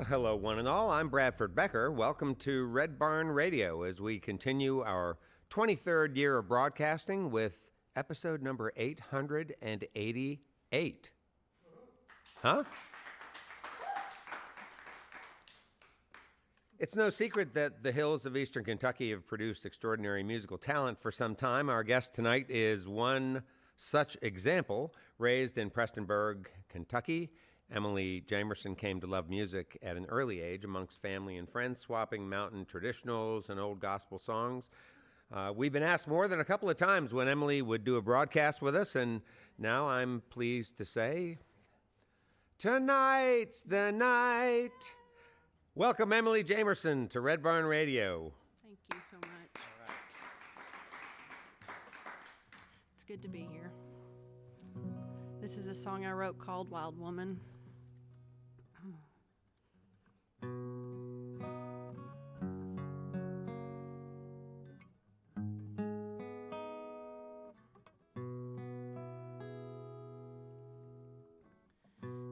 Hello, one and all. I'm Bradford Becker. Welcome to Red Barn Radio as we continue our 23rd year of broadcasting with episode number 888. Huh? It's no secret that the hills of eastern Kentucky have produced extraordinary musical talent for some time. Our guest tonight is one such example. Raised in Prestonsburg, Kentucky, Emily Jamerson came to love music at an early age amongst family and friends, swapping mountain traditionals and old gospel songs. We've been asked more than a couple of times when Emily would do a broadcast with us, and now I'm pleased to say, tonight's the night. Welcome, Emily Jamerson, to Red Barn Radio. Thank you so much. All right. It's good to be here. This is a song I wrote called Wild Woman.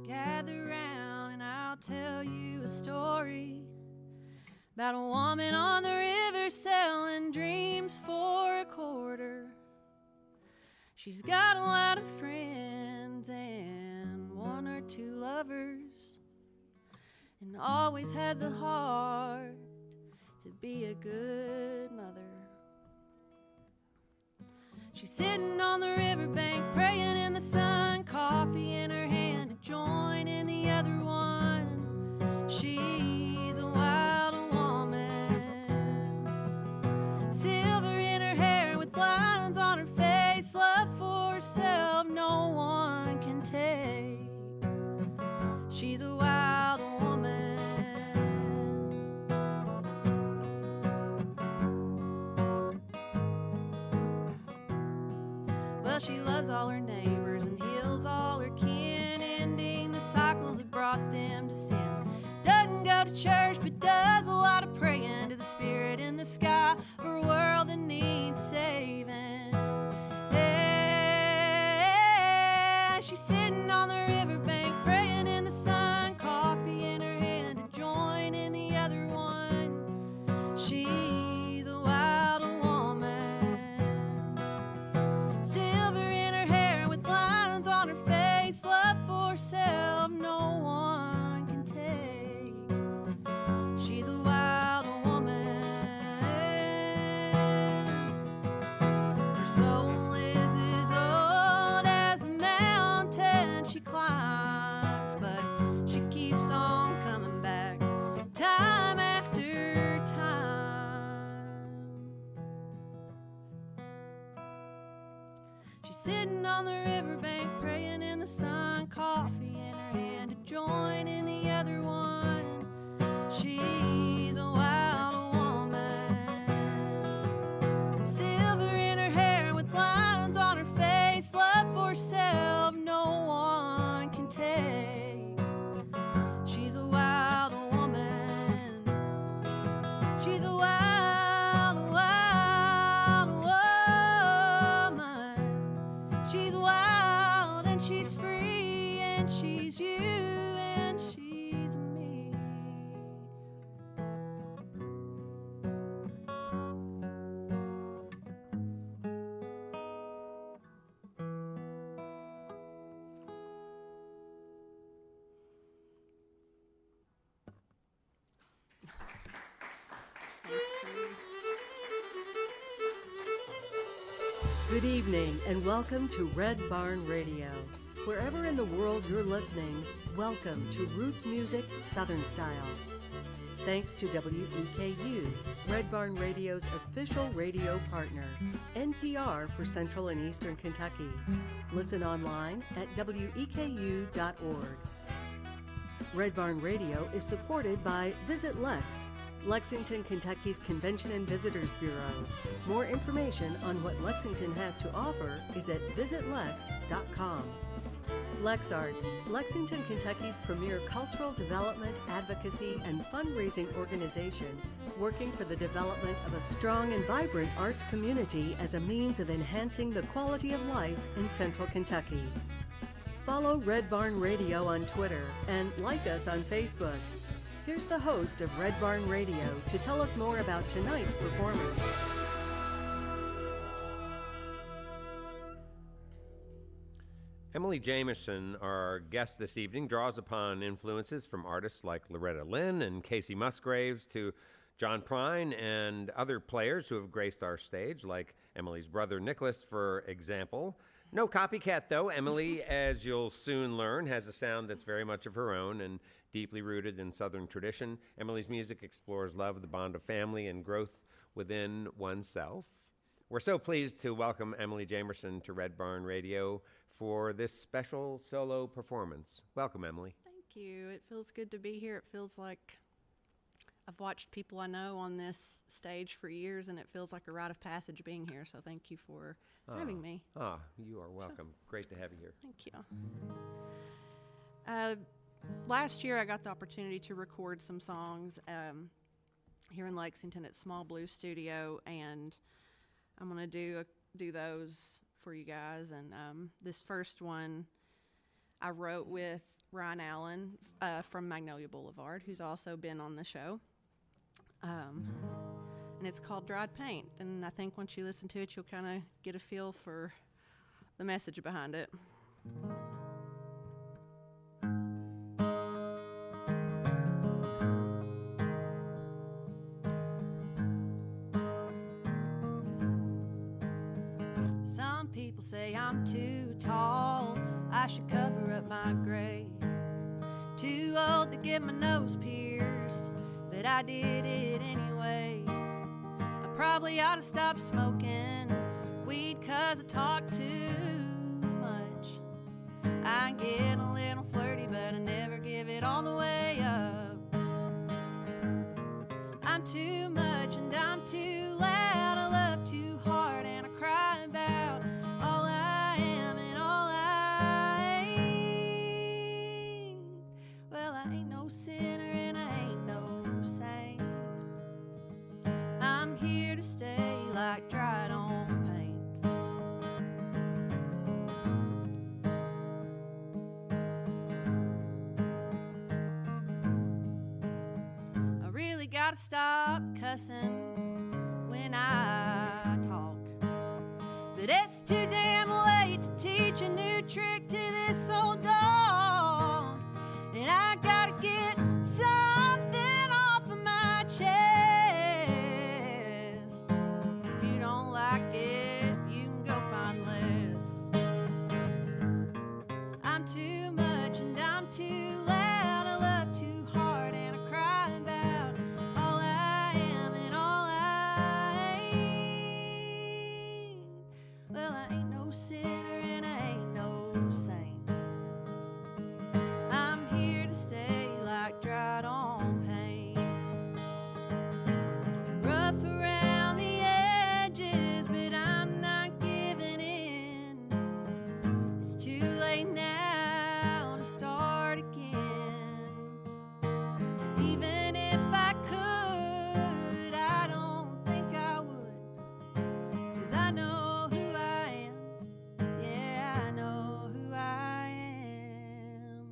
Gather round and I'll tell you a story about a woman on the river selling dreams for a quarter. She's got a lot of friends and one or two lovers, and always had the heart to be a good mother. She's sitting on the riverbank praying in the sun, coffee in her hand to join in the other one. She's a wild woman, silver in her hair with lines on her face, love for herself no one can take. She's a wild woman. Well, she loves all her neighbors and heals all her kin, ending the cycles that brought them to sin. Doesn't go to church but does a lot of praying to the spirit in the sky for a world that needs saving. Yeah, she's sitting on the riverbank praying in the sun, coffee in her hand to join in the other one. She's a wild woman, silver in her hair with lines on her face, love for herself no one can take. She's a wild woman. Her soul is as old as the mountain she climbs, but she keeps on coming back time after time. She's sitting on the riverbank praying in the sun, coffee in her hand to join in the other one. She's a wild woman, silver in her hair with lines on her face, love for herself no one can take. She's a wild woman. She's a wild woman. She's wild and she's free and she's you and she's me. Good evening and welcome to Red Barn Radio. Wherever in the world you're listening, welcome to Roots Music Southern Style. Thanks to WEKU, Red Barn Radio's official radio partner, NPR for Central and Eastern Kentucky. Listen online at weku.org. Red Barn Radio is supported by Visit Lex, Lexington, Kentucky's Convention and Visitors Bureau. More information on what Lexington has to offer is at visitlex.com. LexArts, Lexington, Kentucky's premier cultural development, advocacy, and fundraising organization, working for the development of a strong and vibrant arts community as a means of enhancing the quality of life in Central Kentucky. Follow Red Barn Radio on Twitter and like us on Facebook. Here's the host of Red Barn Radio to tell us more about tonight's performance. Emily Jamerson, our guest this evening, draws upon influences from artists like Loretta Lynn and Casey Musgraves to John Prine and other players who have graced our stage, like Emily's brother Nicholas, for example. No copycat, though. Emily, as you'll soon learn, has a sound that's very much of her own and deeply rooted in Southern tradition. Emily's music explores love, the bond of family, and growth within oneself. We're so pleased to welcome Emily Jamerson to Red Barn Radio for this special solo performance. Welcome, Emily. Thank you. It feels good to be here. It feels like I've watched people I know on this stage for years, and it feels like a rite of passage being here. So thank you for having me. You are welcome. Sure. Great to have you here. Thank you. Last year, I got the opportunity to record some songs here in Lexington at Small Blue Studio, and I'm going to do those for you guys. And this first one I wrote with Ryan Allen from Magnolia Boulevard, who's also been on the show. And it's called Dried Paint. And I think once you listen to it, you'll kind of get a feel for the message behind it. Some people say I'm too tall, I should cover up my grave. Too old to get my nose pierced, but I did it anyway. I probably ought to stop smoking weed 'cause I talk too much. I get a little flirty, but I never give it all the way up. I'm too much and I'm too loud, I love too hard and I cry about all I am and all I ain't. Well, I ain't no sinner and I ain't no saint. I'm here to stay like dried on paint. I really gotta stop cussing when I talk, but it's too damn late to teach a new trick to this old dog. And I gotta get something off of my chest. If you don't like it, you can go find less. I'm too much and I'm too loud, I love too hard and I cry about all I am and all I ain't. Well, I ain't no sinner and I ain't no saint. I'm here to stay like dried on paint. Rough around the edges, but I'm not giving in. It's too late now to start again. Even if I could, I don't think I would, 'cause I know who I am. Yeah, I know who I am.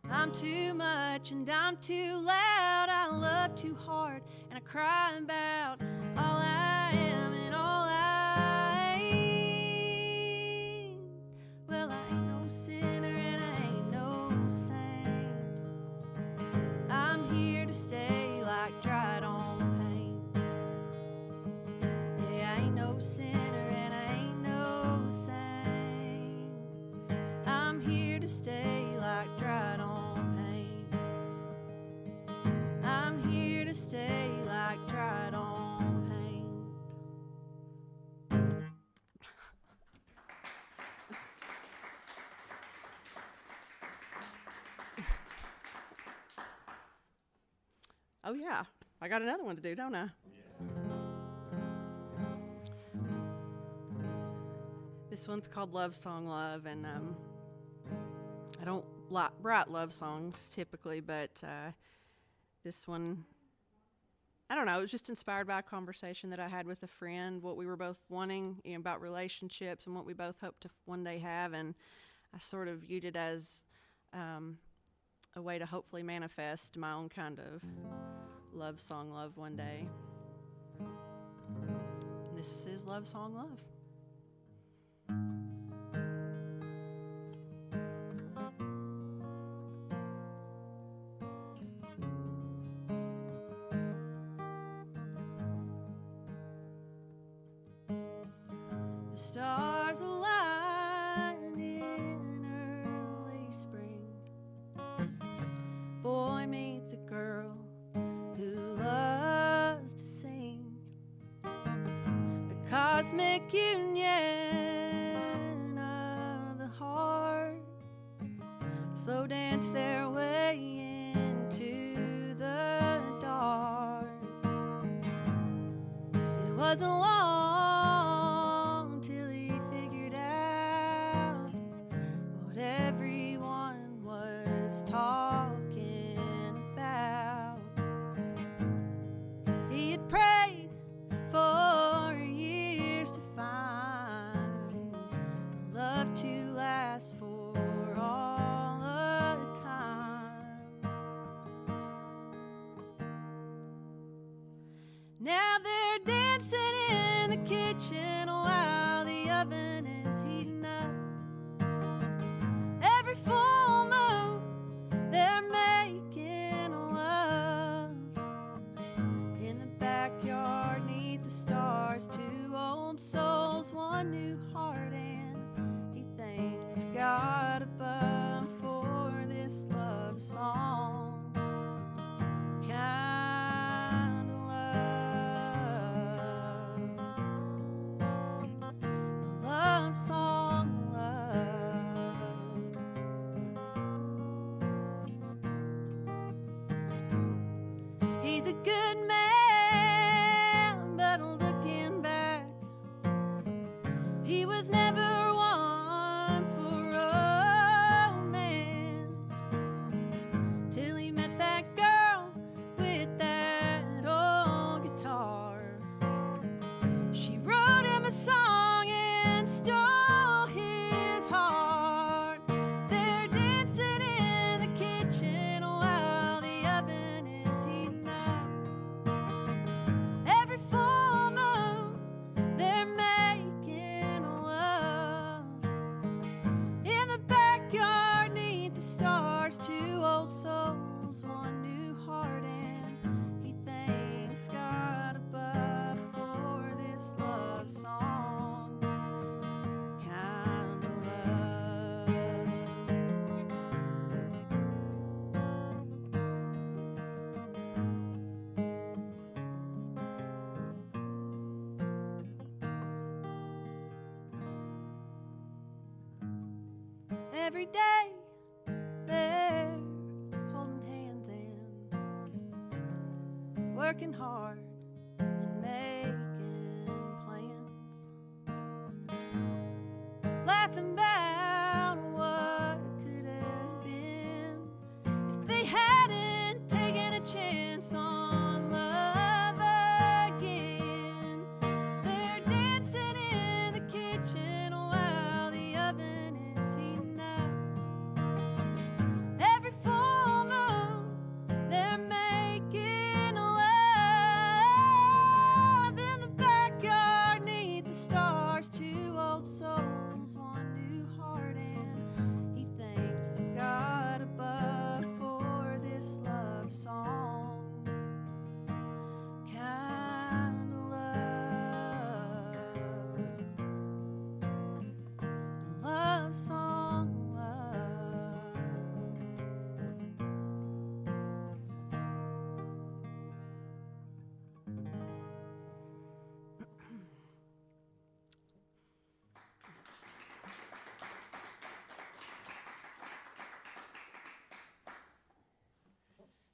I'm too much and I'm too loud, I love too hard and I cry about all I am and all I ain't. Well, I ain't no sinner and I ain't no saint. I'm here to stay like dried on paint. Yeah, I ain't no sinner and I ain't no saint. I'm here to stay like dried on paint. I'm here to stay like dried on paint. Oh yeah, I got another one to do, don't I? This one's called Love Song Love, and I don't write love songs typically, but this one, I don't know, it was just inspired by a conversation that I had with a friend, what we were both wanting, about relationships and what we both hope to one day have, and I sort of viewed it as a a way to hopefully manifest my own kind of love song love one day. And this is Love Song Love. The stars align in early spring. Boy meets a girl who loves to sing. A cosmic union of the heart. Slow dance their way into the dark. It wasn't long till he figured out what everyone was talking about. He had prayed for years to find love to last for all the time. Now they're dancing in the kitchen while the oven is heating up. Every full moon they're making love. In the backyard neath the stars, two old souls, one new heart, and he thanks God above for this love song. Kind of love song love. He's a good man, but looking back, he was never one for romance till he met that girl with that old guitar. She wrote him a song and stole his heart. They're dancing in the kitchen while the oven is heating up. Every full moon they're making love. In the backyard neath the stars, two old souls, one new heart, and he thanks God above for this love song. Kind of love. Every day they're holding hands and working hard and making plans, laughing about what could have been if they hadn't taken a chance on love again. They're dancing in the kitchen while the oven is heating up. Every full moon they're making love. In the backyard neath the stars, two old souls, one new heart, and he thanks God above for this love song. Kind of love song love.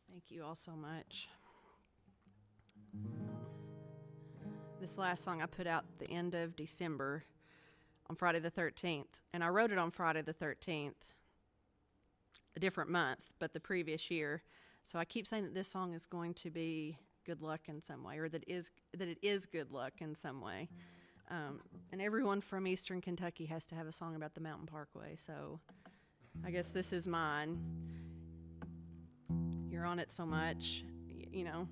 Thank you all so much. This last song I put out at the end of December on Friday the 13th, and I wrote it on Friday the 13th, a different month, but the previous year. So I keep saying that this song is going to be good luck in some way, or that it is good luck in some way. And everyone from Eastern Kentucky has to have a song about the Mountain Parkway, so I guess this is mine. you're on it so much, you know,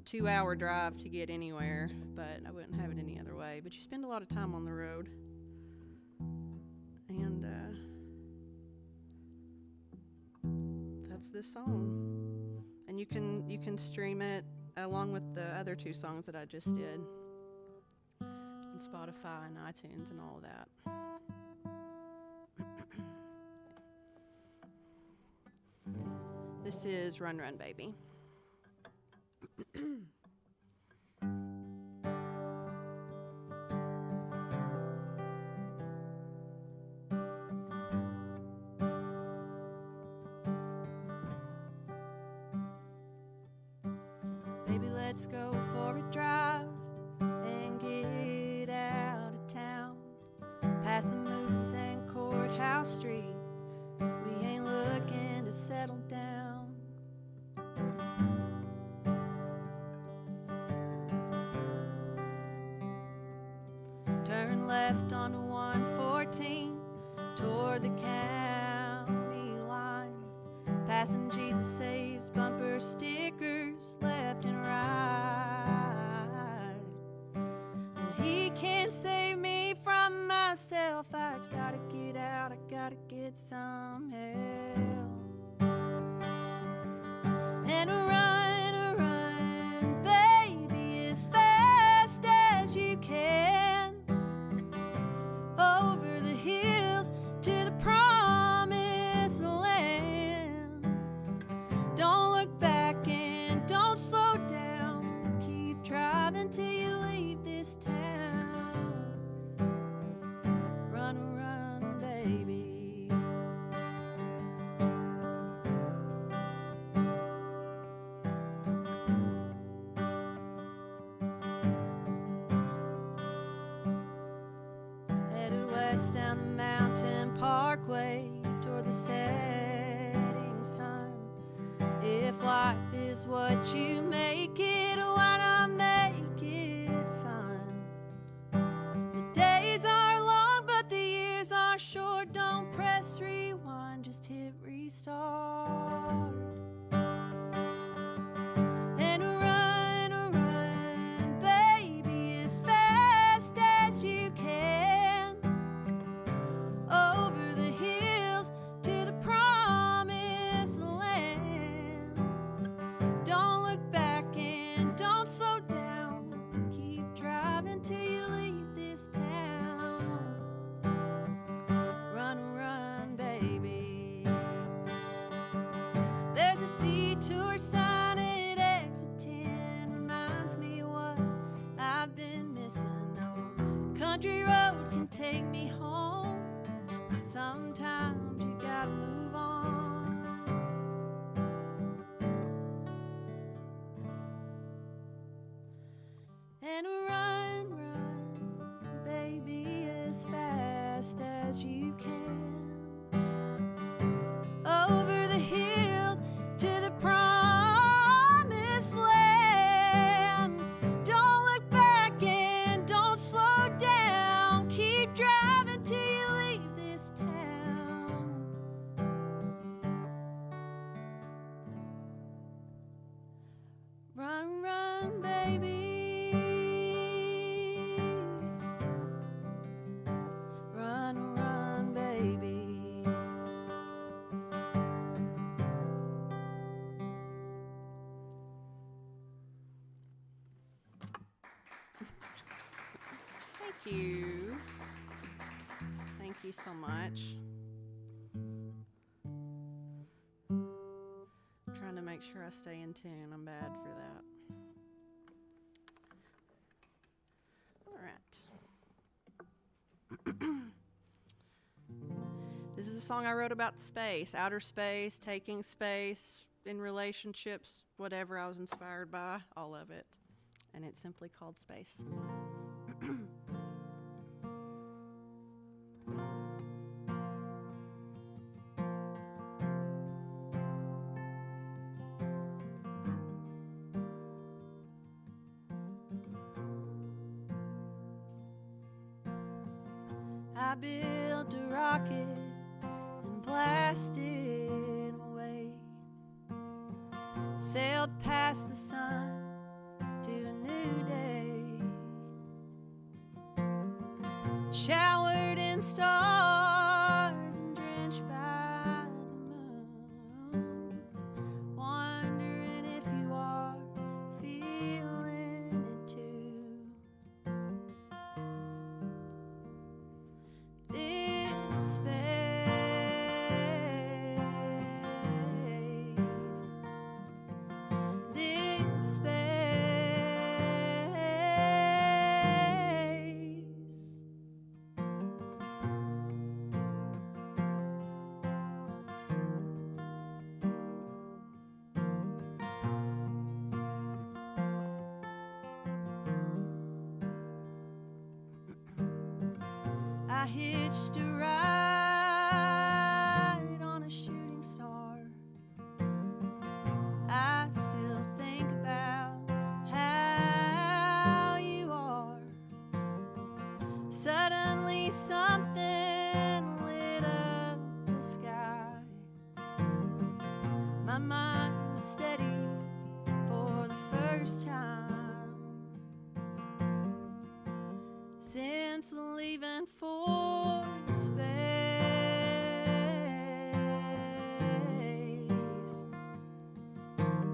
2-hour drive to get anywhere, but I wouldn't have it any other way. But you spend a lot of time on the road. And that's this song. And you can stream it along with the other 2 songs that I just did on Spotify and iTunes and all of that. This is Run Run Baby. Baby, let's go for a drive and get out of town, past the movies and Courthouse Street. We ain't looking to settle down. Turn left onto 114 toward the county line, passing Jesus Saves bumper stickers left and right. But he can't save me from myself. I gotta get out, I gotta get some help. And run, baby, as fast as you can, over the hills to the promised land. Don't look back and don't slow down. Keep driving till you leave this town. Run, baby. Headed west down the mountain parkway toward the setting sun. If life is what you make it, why not make it fun? The days are long, but the years are short. Don't press rewind, just hit restart. And run, baby, as fast as you can, over the hills to the promised land. Don't look back and don't slow down. Keep driving till you leave this town. Run, baby. There's a detour sign at exit 10. Reminds me what I've been missing. No country road can take me home. Sometimes you gotta move on. And run, baby, as fast as you can, over the hills to the promised land. Don't look back and don't slow down. Keep driving till you leave this town. Run, baby. Run, baby. Thank you. Thank you so much. I'm trying to make sure I stay in tune. I'm bad for that. All right. This is a song I wrote about space, outer space, taking space in relationships, whatever I was inspired by, all of it. And it's simply called Space. I built a rocket and blasted away. sailed past the sun to a new day, showered in stars and drenched by the moon, wondering if you are feeling it too. This space, this space. I hitched a ride on a shooting star. I still think about how you are. Suddenly something lit up the sky. My mind was steady for the first time since leaving for space,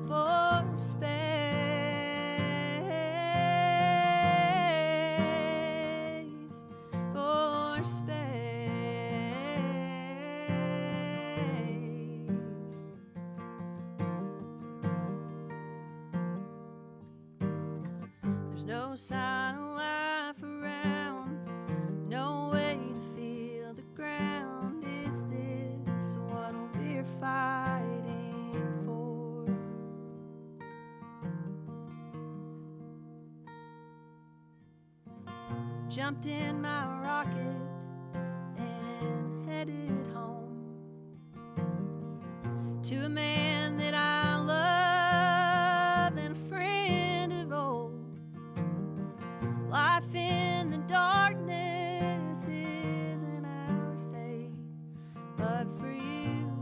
for space, for space. There's no sign of life around, no way to feel the ground. Is this what we're fighting for? Jumped in my rocket and headed home to a man that I love and a friend of old. Life in the darkness isn't our fate, but for you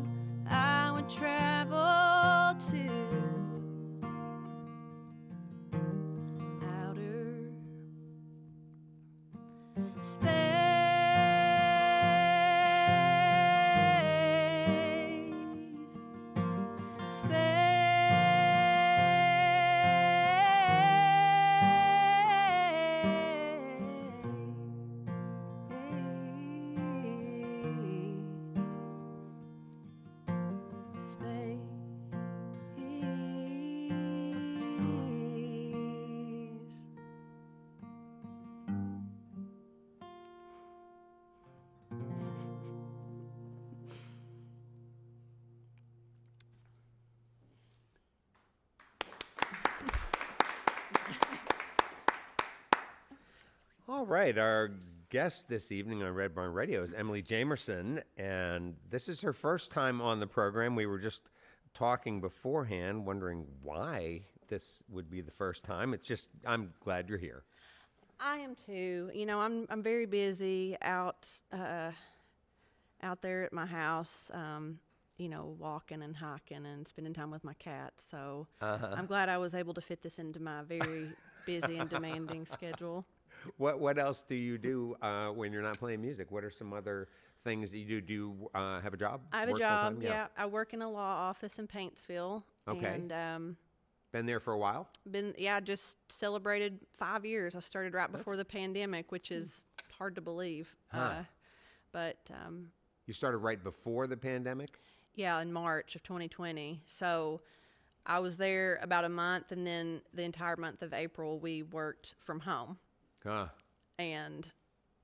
I would travel to outer space. All right, our guest this evening on Red Barn Radio is Emily Jamerson, and this is her first time on the program. We were just talking beforehand, wondering why this would be the first time. It's just, I'm glad you're here. I am too. You know, I'm very busy out there at my house. You know, walking and hiking and spending time with my cat. So I'm glad I was able to fit this into my very busy and demanding schedule. What else do you do when you're not playing music? What are some other things that you do? Do you have a job? I have a Work job. full-time? Yeah, I work in a law office in Paintsville. Okay. And Been there for a while? just celebrated 5 years. I started right before the pandemic, which is hard to believe. Huh. But You started right before the pandemic? yeah, in March of 2020. So I was there about a month, and then the entire month of April we worked from home. Huh. And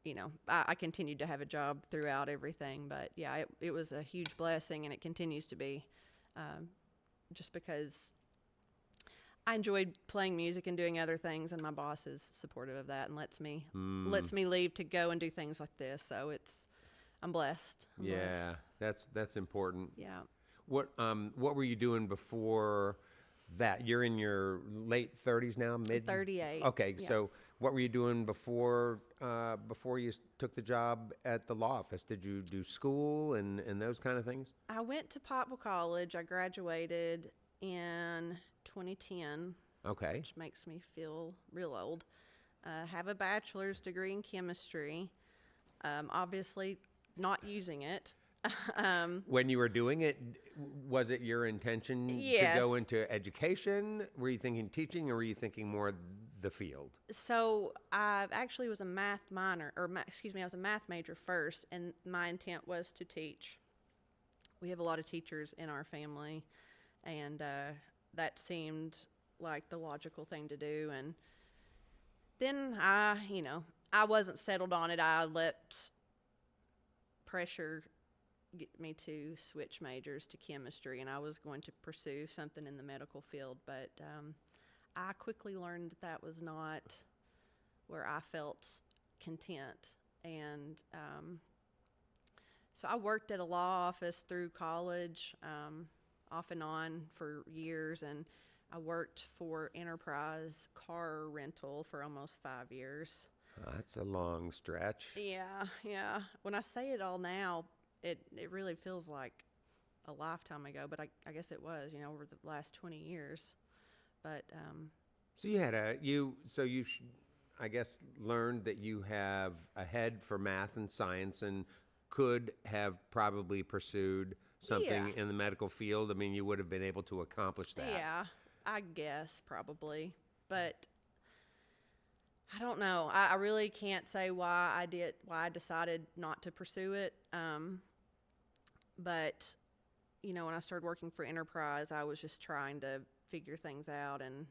you know, I continued to have a job throughout everything, but yeah, it was a huge blessing, and it continues to be, just because I enjoyed playing music and doing other things, and my boss is supportive of that and lets me leave to go and do things like this. So I'm blessed. I'm Yeah, blessed. that's important. Yeah. What were you doing before that? You're in your late 30s now, mid 38. Okay, Yeah. so what were you doing before you took the job at the law office? Did you do school and those kind of things? I went to Pottsville College. I graduated in 2010, Okay. which makes me feel real old. Have a bachelor's degree in chemistry. Obviously, not using it. When you were doing it, was it your intention to go Yes. into education? Were you thinking teaching, or were you thinking more the field? So I actually was a math minor, or I was a math major first, and my intent was to teach. We have a lot of teachers in our family, and that seemed like the logical thing to do. And then I wasn't settled on it. I let pressure get me to switch majors to chemistry, and I was going to pursue something in the medical field, but I quickly learned that was not where I felt content. And so I worked at a law office through college, off and on for years, and I worked for Enterprise Car Rental for almost 5 years. That's a long stretch. Yeah. When I say it all now, it really feels like a lifetime ago, but I guess it was, over the last 20 years. But So you I guess learned that you have a head for math and science, and could have probably pursued something in the medical field. I mean, you would have been able to accomplish that. yeah, I guess probably. But I don't know. I really can't say why I decided not to pursue it. But when I started working for Enterprise, I was just trying to figure things out, and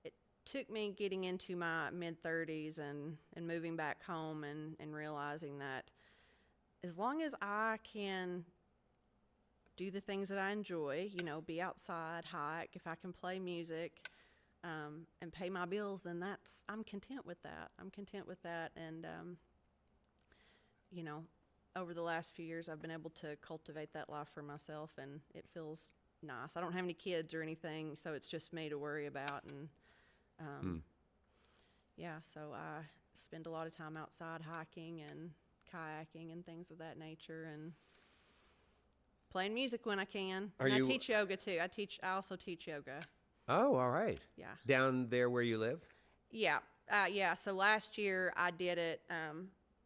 it took me getting into my mid-30s and moving back home and realizing that as long as I can do the things that I enjoy, be outside, hike, if I can play music, and pay my bills, then I'm content with that. And over the last few years, I've been able to cultivate that life for myself, and it feels nice. I don't have any kids or anything, so it's just me to worry about. And so I spend a lot of time outside hiking and kayaking and things of that nature, and playing music when I can. And I teach yoga too. I also teach yoga. Oh, all right. Yeah. Down there where you live? Yeah. So last year I did it.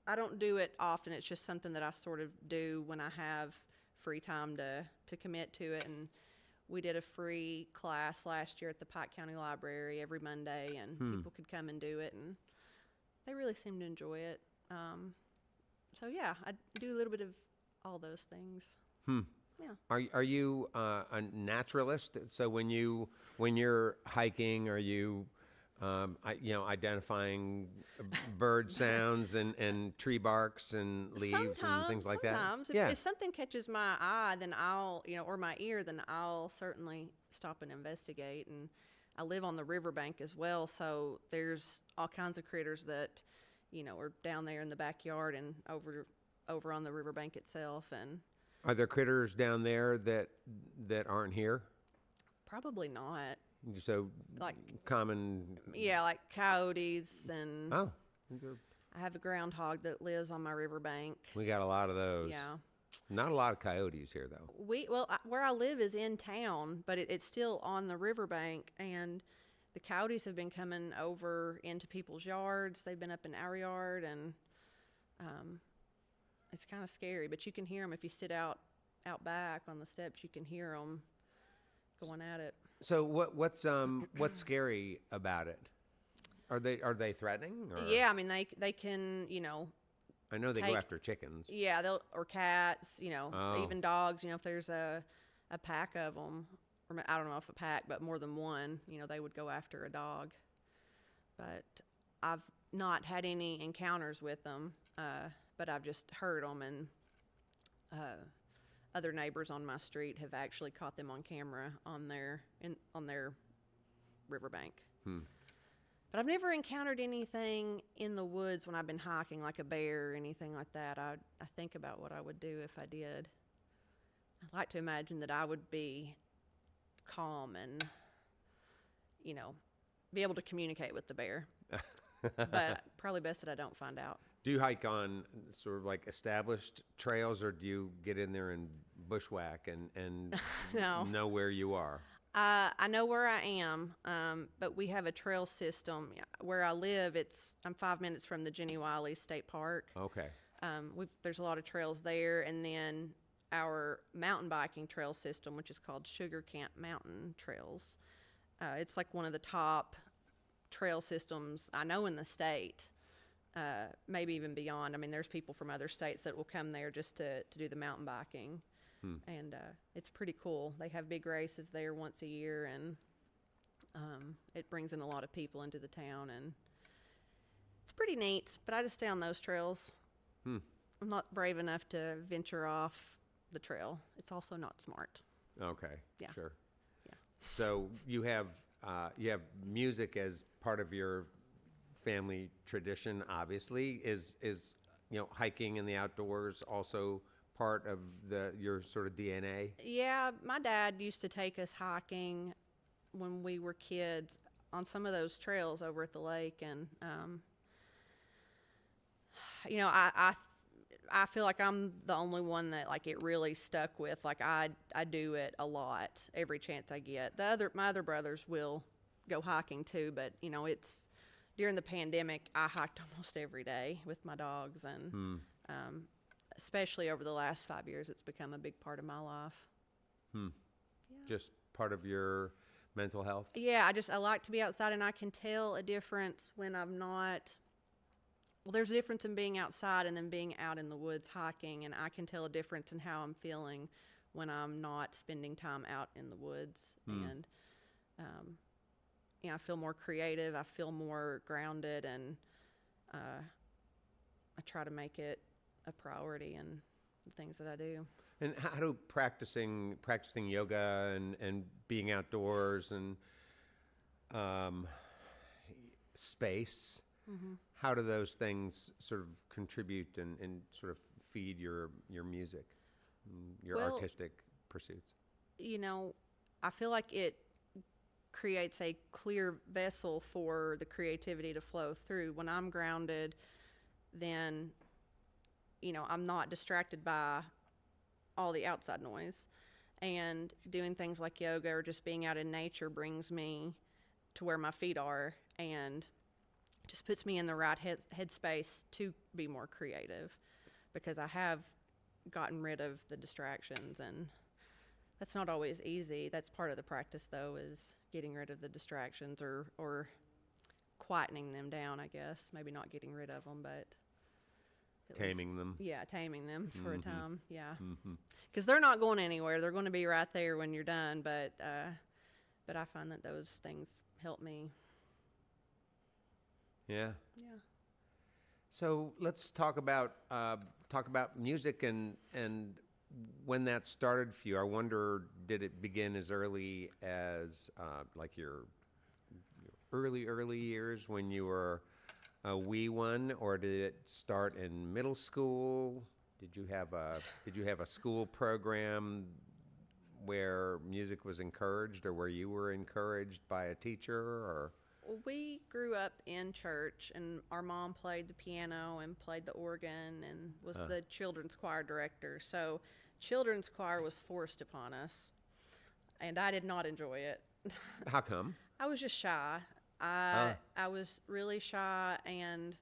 I don't do it often. It's just something that I sort of do when I have free time to commit to it. And we did a free class last year at the Pike County Library every Monday, and people could come and do it, and they really seemed to enjoy it. So yeah, I do a little bit of all those things. Yeah. Are you a naturalist? So when you're hiking, are you identifying bird sounds and tree barks and leaves and things like that? Sometimes. If something catches my eye, then I'll, or my ear, then I'll certainly stop and investigate. And I live on the riverbank as well, so there's all kinds of critters that, are down there in the backyard and over on the riverbank itself. And Are there critters down there that aren't here? probably not. So Like common. Yeah, like coyotes, and Oh, I have a groundhog that lives on my riverbank. we got a lot of those. Yeah. Not a lot of coyotes here, though. Where I live is in town, but it's still on the riverbank, and the coyotes have been coming over into people's yards. They've been up in our yard, and it's kind of scary, but you can hear them if you sit out back on the steps. You can hear them going at it. So what's scary about it? Are they threatening? Or? Yeah, I mean they can, I know they go after chickens. Yeah, or cats, Oh. even dogs. If there's a pack of them, or I don't know if a pack, but more than one, they would go after a dog. But I've not had any encounters with them, but I've just heard them, and other neighbors on my street have actually caught them on camera on their riverbank. But I've never encountered anything in the woods when I've been hiking, like a bear or anything like that. I think about what I would do if I did. I'd like to imagine that I would be calm and, be able to communicate with the bear. But probably best that I don't find out. Do you hike on sort of like established trails, or do you get in there and bushwhack and No. know where you are. I know where I am, but we have a trail system. Where I live, I'm 5 minutes from the Jenny Wiley State Park. Okay. There's a lot of trails there, and then our mountain biking trail system, which is called Sugar Camp Mountain Trails. It's like one of the top trail systems I know in the state, maybe even beyond. I mean, there's people from other states that will come there just to do the mountain biking. And it's pretty cool. They have big races there once a year, and it brings in a lot of people into the town, and it's pretty neat. But I just stay on those trails. I'm not brave enough to venture off the trail. It's also not smart. Okay. Yeah. Sure. Yeah. So you have music as part of your family tradition. Obviously, is hiking in the outdoors also part of your sort of DNA? Yeah, my dad used to take us hiking when we were kids on some of those trails over at the lake, and I feel like I'm the only one that like it really stuck with. Like I do it a lot every chance I get. My other brothers will go hiking too, but it's during the pandemic I hiked almost every day with my dogs, and especially over the last 5 years, it's become a big part of my life. Yeah. Just part of your mental health? Yeah, I like to be outside, and I can tell a difference when I'm not. Well, there's a difference in being outside and then being out in the woods hiking, and I can tell a difference in how I'm feeling when I'm not spending time out in the woods. And, I feel more creative, I feel more grounded, and I try to make it a priority in the things that I do. And how do practicing yoga and being outdoors and space, how do those things sort of contribute and sort of feed your music, your artistic pursuits? I feel like it creates a clear vessel for the creativity to flow through. When I'm grounded, then I'm not distracted by all the outside noise, and doing things like yoga or just being out in nature brings me to where my feet are and just puts me in the right headspace to be more creative, because I have gotten rid of the distractions, and that's not always easy. That's part of the practice, though, is getting rid of the distractions or quietening them down, I guess. Maybe not getting rid of them, but taming them. Yeah, taming them for a time. Yeah, because they're not going anywhere. They're going to be right there when you're done. But I find that those things help me. Yeah. Yeah. So let's talk about music and when that started for you. I wonder, did it begin as early as like your early years when you were a wee one, or did it start in middle school? Did you have a school program where music was encouraged, or where you were encouraged by a teacher, or? We grew up in church, and our mom played the piano and played the organ and was the children's choir director. So children's choir was forced upon us, and I did not enjoy it. How come? I was just shy. I was really shy, and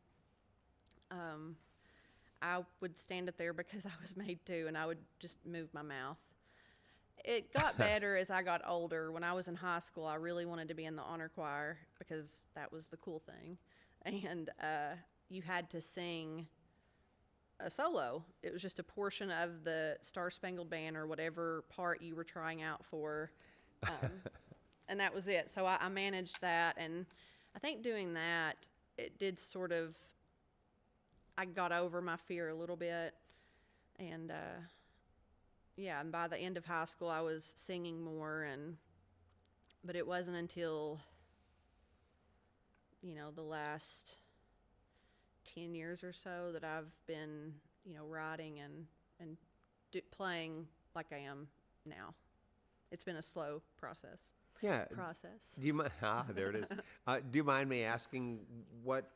I would stand up there because I was made to, and I would just move my mouth. It got better as I got older. When I was in high school, I really wanted to be in the honor choir because that was the cool thing. And you had to sing a solo. It was just a portion of the Star Spangled Banner, whatever part you were trying out for. And that was it. So I managed that. And I think doing that, it did sort of, I got over my fear a little bit. And and by the end of high school, I was singing more, but it wasn't until, the last 10 years or so that I've been, writing and playing like I am now. It's been a slow process. Yeah. Do you mind? There it is. Do you mind me asking what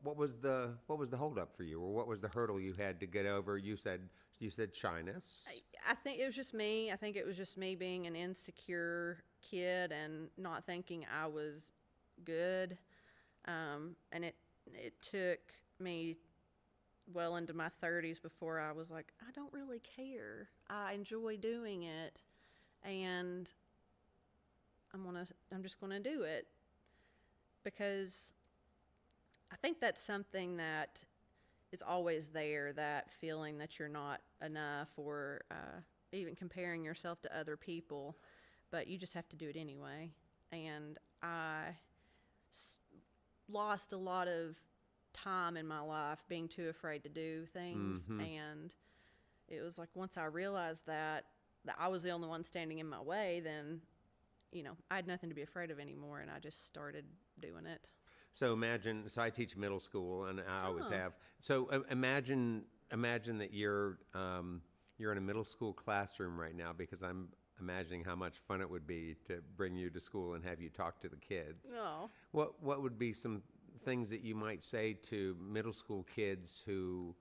was the holdup for you, or what was the hurdle you had to get over? You said You said shyness. I think it was just me. I think it was just me being an insecure kid and not thinking I was good. And it took me well into my 30s before I was like, I don't really care. I enjoy doing it, and I'm just gonna do it, because I think that's something that is always there, that feeling that you're not enough, or even comparing yourself to other people, but you just have to do it anyway. And I lost a lot of time in my life being too afraid to do things, and it was like once I realized that I was the only one standing in my way, then I had nothing to be afraid of anymore, and I just started doing it. So I teach middle school, and I always have. So imagine that you're in a middle school classroom right now, because I'm imagining how much fun it would be to bring you to school and have you talk to the kids. Oh. What would be some things that you might say to middle school kids who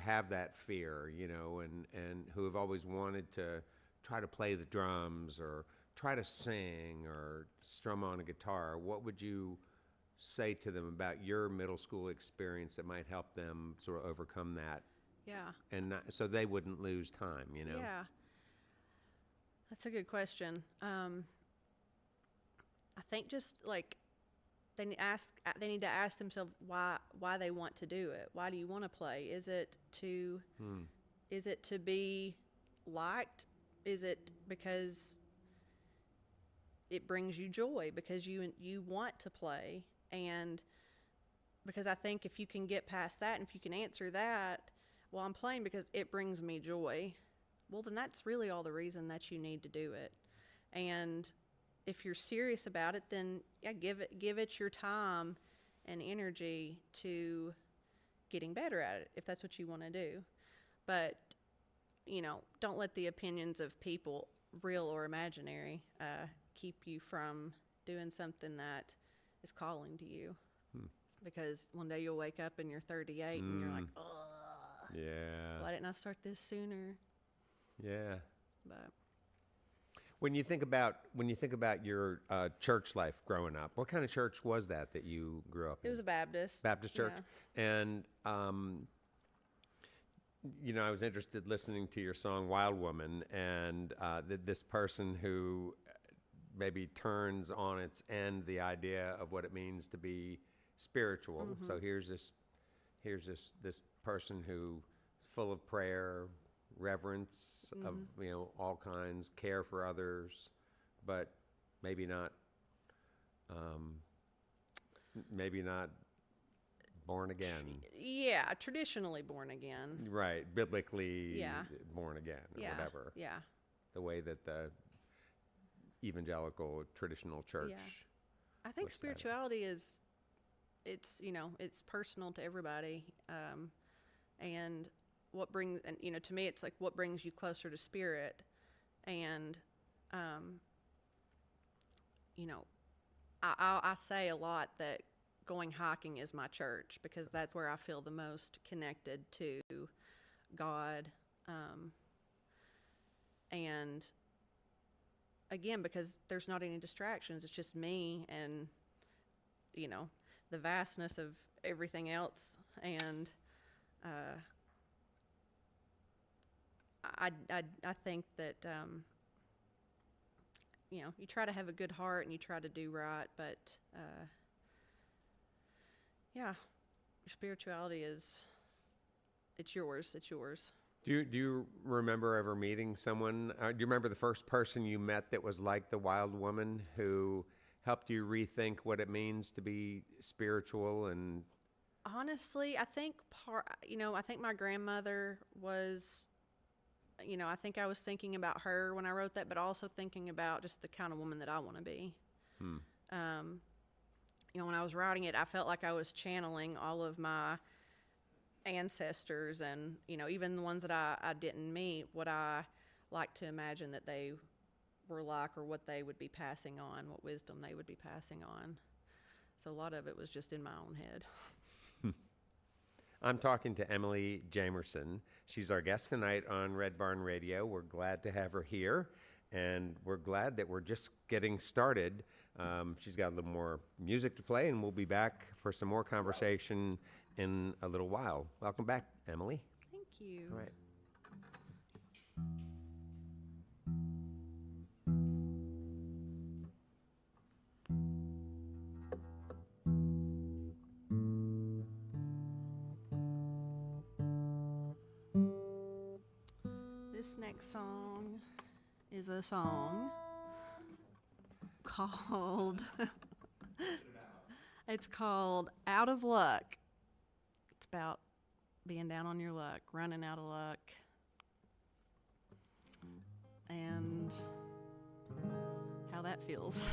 have that fear, and who have always wanted to try to play the drums or try to sing or strum on a guitar? What would you say to them about your middle school experience that might help them sort of overcome that? Yeah. And so they wouldn't lose time, Yeah. That's a good question. I think just like they need to ask themselves why they want to do it. Why do you want to play? Is it to be liked? Is it because it brings you joy, because you want to play? And because I think if you can get past that, and if you can answer that, well, I'm playing because it brings me joy, well, then that's really all the reason that you need to do it. And if you're serious about it, then give it your time and energy to getting better at it, if that's what you want to do. But don't let the opinions of people, real or imaginary, keep you from doing something that is calling to you. Because one day you'll wake up and you're 38 and you're like, oh, yeah, why didn't I start this sooner? Yeah. But when you think about your church life growing up, what kind of church was that you grew up in? it was a Baptist Church. Yeah. And I was interested listening to your song Wild Woman, and this person who maybe turns on its end the idea of what it means to be spiritual. So here's this person who is full of prayer, reverence of all kinds, care for others, but maybe not born again. Yeah, traditionally born again. Right, biblically born again, or Yeah. whatever. Yeah. The way that the evangelical traditional church. Yeah. I think looks at it. spirituality is, it's personal to everybody, and what brings, and to me it's like what brings you closer to spirit. And I say a lot that going hiking is my church, because that's where I feel the most connected to God, and again, because there's not any distractions, it's just me and the vastness of everything else. And I think that you try to have a good heart and you try to do right, but spirituality it's yours. Do you remember ever meeting someone? Do you remember the first person you met that was like the Wild Woman, who helped you rethink what it means to be spiritual? And honestly, I think I think my grandmother was, I think I was thinking about her when I wrote that, but also thinking about just the kind of woman that I want to be. When I was writing it, I felt like I was channeling all of my ancestors, and even the ones that I didn't meet, what I like to imagine that they were like, or what they would be passing on, what wisdom they would be passing on. So a lot of it was just in my own head. I'm talking to Emily Jamerson. She's our guest tonight on Red Barn Radio. We're glad to have her here, and we're glad that we're just getting started. She's got a little more music to play, and we'll be back for some more conversation in a little while. Welcome back, Emily. Thank you. All right. This next song is a song called it's called Out of Luck. It's about being down on your luck, running out of luck, and how that feels.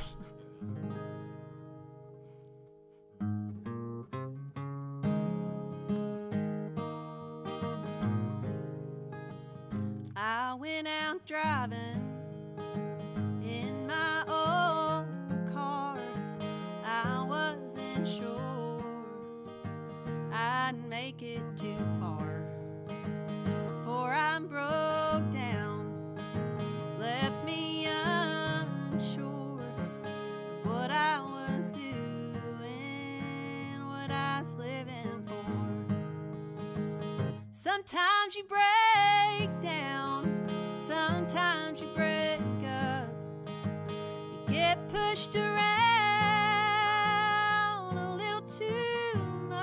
I went out driving in my old car. I wasn't sure I'd make it too far before I broke down, left me unsure of what I was doing, what I was living for. Sometimes you break down, sometimes you break up, you get pushed around a little too much,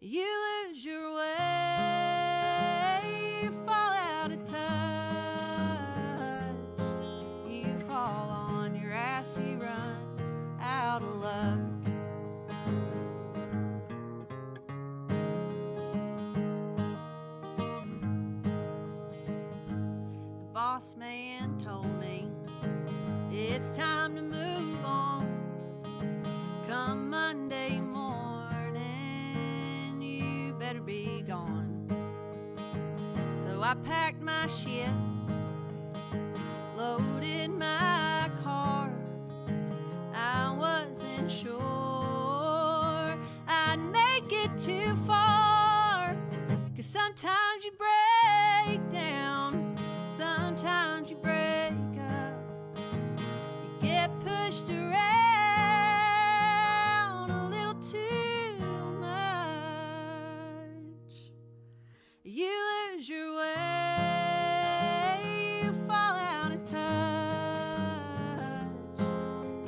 you lose your way, you fall out of touch, you fall on your ass, you run out of luck. Boss man told me it's time to move on. Come Monday morning, you better be gone. So I packed my shit, loaded my car. I wasn't sure I'd make it too far, 'cause sometimes you break down, sometimes you break up, you get pushed around a little too much, you lose your way, you fall out of touch,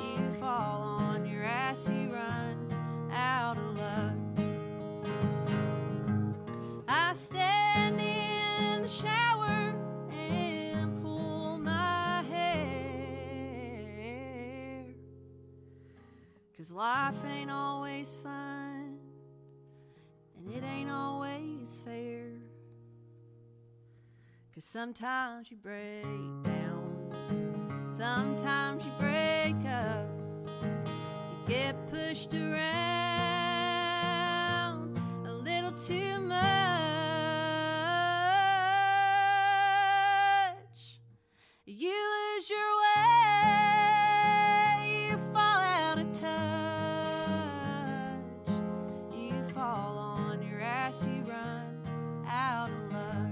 you fall on your ass, you run out of luck. I stand in the shower and pull my hair, 'cause life ain't always fun and it ain't always fair, 'cause sometimes you break down, sometimes you break up, you get pushed around a little too much, you lose your way, you fall out of touch, you fall on your ass, you run out of luck.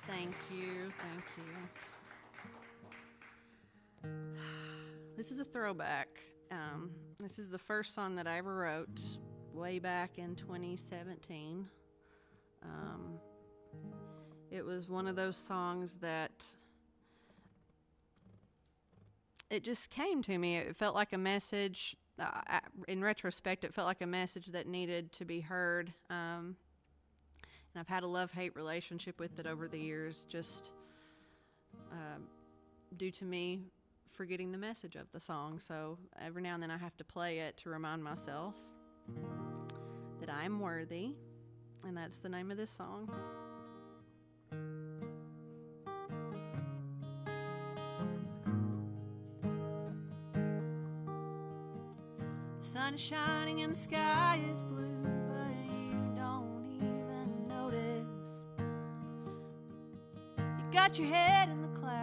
Thank you, thank you. This is a throwback. This is the first song that I ever wrote way back in 2017. It was one of those songs that it just came to me. It felt like a message. In retrospect, it felt like a message that needed to be heard. And I've had a love-hate relationship with it over the years, just due to me forgetting the message of the song. So every now and then I have to play it to remind myself that I am worthy, and that's the name of this song. The sun is shining and the sky is blue, but you don't even notice. You got your head in the clouds,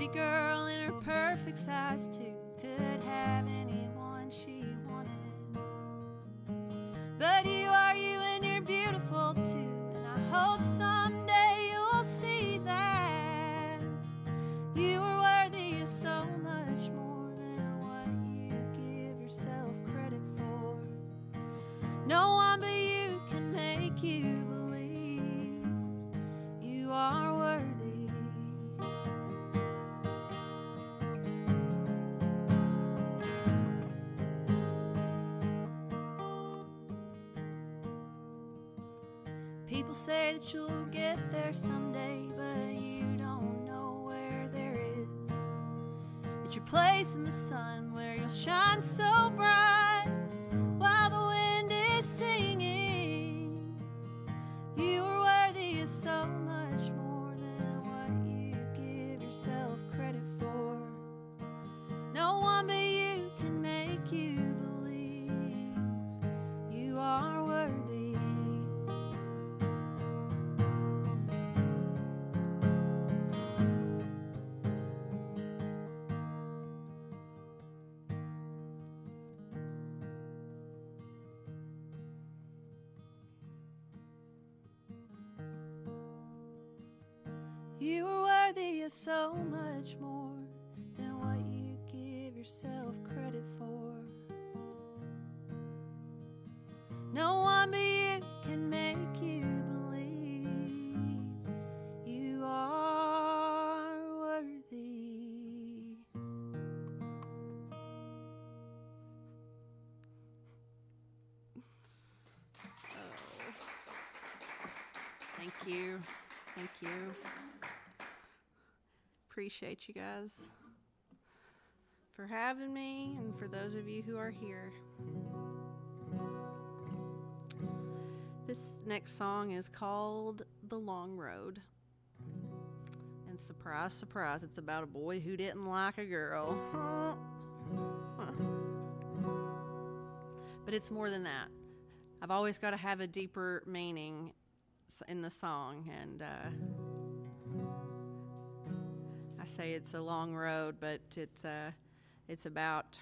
pretty girl in her perfect size too could have anyone she wanted. But you are you and you're beautiful too, and I hope someday you'll see that you are worthy of so much more than what you give yourself credit for. No one but you can make you believe you are worthy. People say that you'll get there someday, but you don't know where there is. It's your place in the sun where you'll shine so bright while the wind is singing. You are worthy of so much more than what you give yourself credit for. No one but you can make you believe you are worthy. You are worthy of so much more than what you give yourself credit for. No one but you can make you believe you are worthy. Thank you. Thank you. Appreciate you guys for having me and for those of you who are here. This next song is called The Long Road. And surprise, surprise, it's about a boy who didn't like a girl. But it's more than that. I've always got to have a deeper meaning in the song, and I say it's a long road, but it's about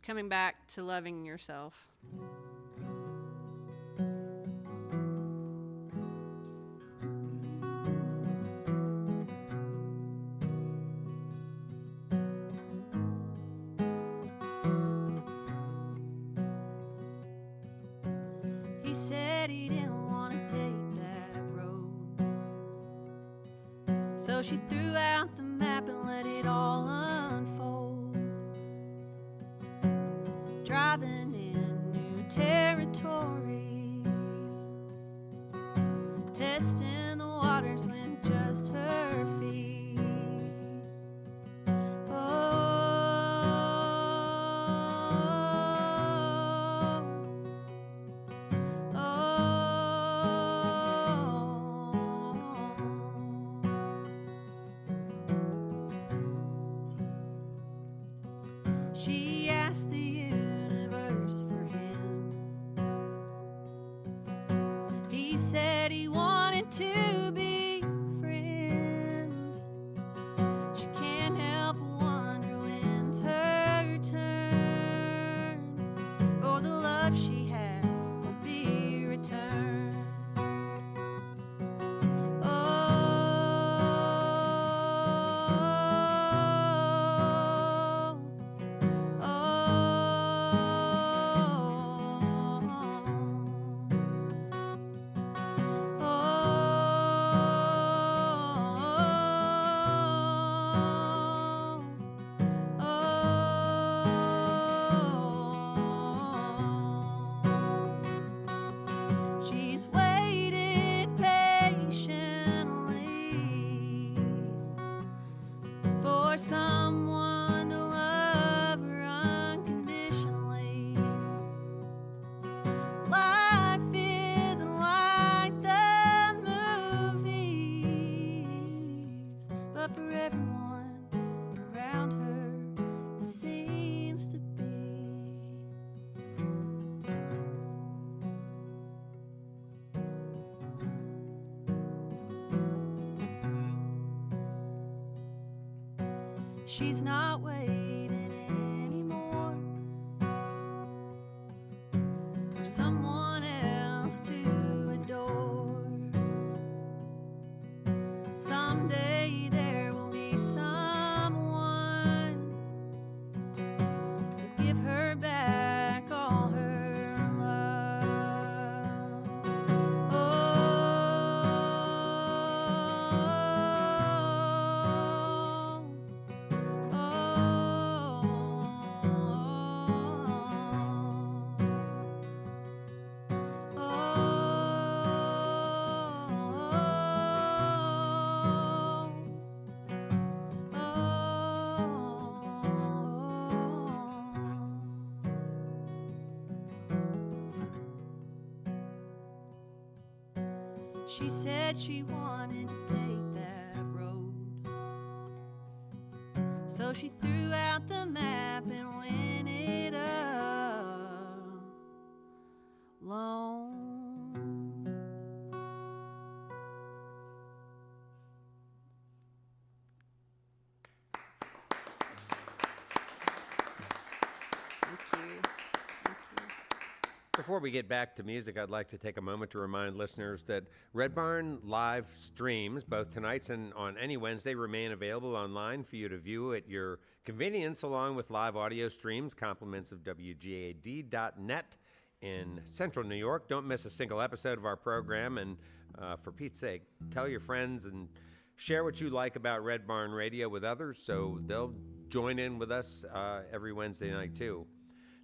coming back to loving yourself. He said he didn't want to take that road, so she threw out the map and let it all unfold. Driving in new territory, testing the waters with just her feet. She asked the universe for him. He said he wanted to be friends. She can't help but wonder when's her turn for the love she has to be returned. She's waited patiently for someone to love her unconditionally. Life isn't like the movies, but for everyone around her, it seems to be. she's not waiting anymore for someone else to adore. Someday there will be someone to give her back all her love. She said she wanted to take that road, so she threw out the map and went it alone. Thank you. Thank you. Before we get back to music, I'd like to take a moment to remind listeners that Red Barn live streams, both tonight's and on any Wednesday, remain available online for you to view at your convenience, along with live audio streams, compliments of WGAD.net in Central New York. Don't miss a single episode of our program, and for Pete's sake, tell your friends and share what you like about Red Barn Radio with others so they'll join in with us every Wednesday night, too.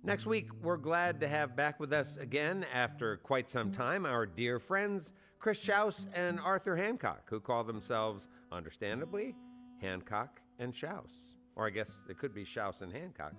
Next week, we're glad to have back with us again after quite some time our dear friends Chris Schaus and Arthur Hancock, who call themselves, understandably, Hancock and Schaus. Or I guess it could be Schaus and Hancock.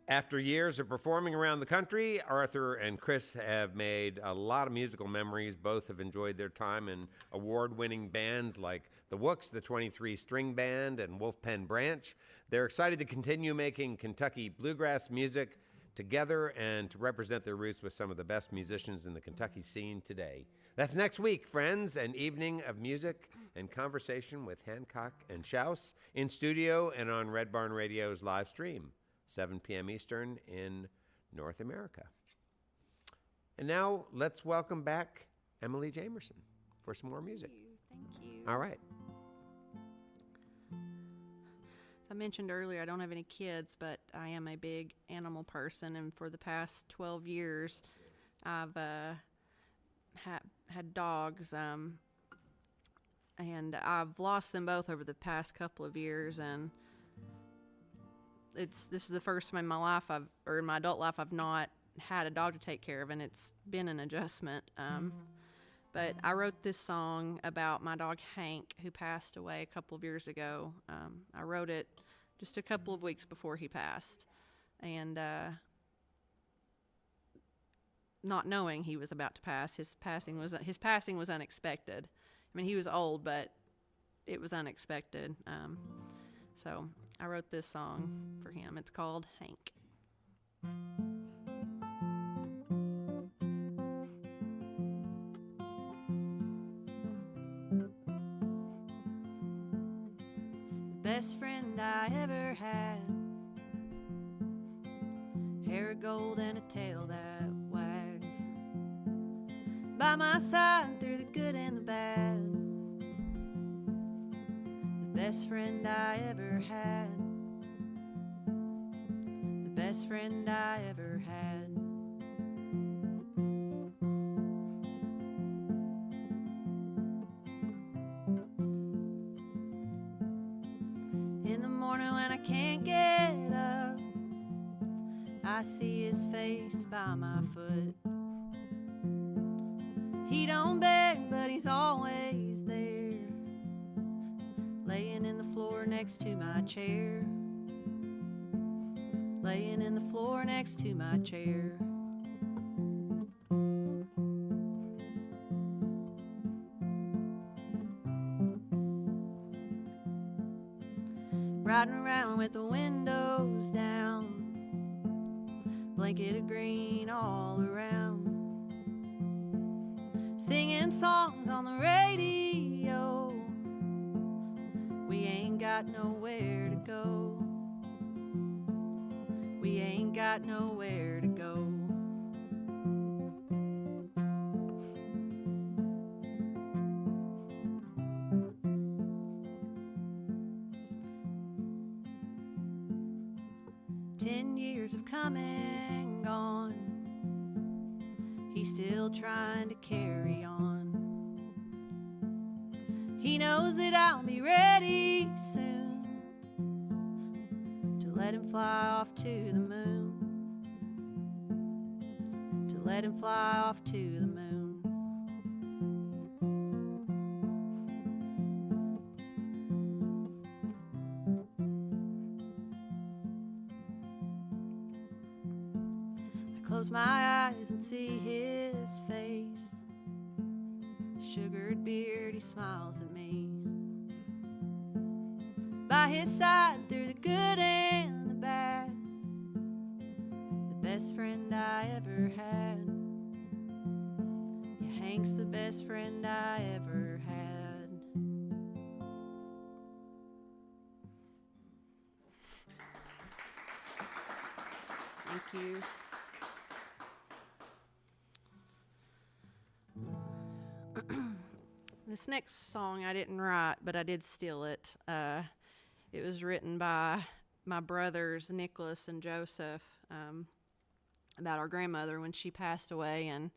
After years of performing around the country, Arthur and Chris have made a lot of musical memories. Both have enjoyed their time in award-winning bands like the Wooks, the 23 String Band, and Wolf Pen Branch. They're excited to continue making Kentucky bluegrass music together and to represent their roots with some of the best musicians in the Kentucky scene today. That's next week, friends, an evening of music and conversation with Hancock and Schaus in studio and on Red Barn Radio's live stream, 7 p.m. Eastern in North America. And now let's welcome back Emily Jamerson for some more music. Thank you. All right. I mentioned earlier I don't have any kids, but I am a big animal person, and for the past 12 years I've had dogs, and I've lost them both over the past couple of years, and this is the first time in my life in my adult life I've not had a dog to take care of, and it's been an adjustment. But I wrote this song about my dog Hank, who passed away a couple of years ago. I wrote it just a couple of weeks before he passed, and not knowing he was about to pass. His passing was unexpected. I mean, he was old, but it was unexpected. So I wrote this song for him. It's called Hank. Best friend I ever had, hair of gold and a tail that wags, by my side through the good and the bad. The best friend I ever had, the best friend I ever had. In the morning when I can't get up, I see his face by my foot. He don't beg, but he's always there, laying in the floor next to my chair, laying in the floor next to my chair. Riding around with the windows down, blanket of green all around, singing songs on the radio. We ain't got nowhere to go. We ain't got nowhere to go. 10 years have come and gone. He's still trying to carry on. He knows that I'll be ready soon to let him fly off to the moon. To let him fly off to the moon. Close my eyes and see his face. Sugared beard, he smiles at me. By his side through the good and the bad, the best friend I ever had. Yeah, Hank's the best friend I ever had. Thank you. This next song I didn't write, but I did steal it. It was written by my brothers, Nicholas and Joseph, about our grandmother when she passed away, and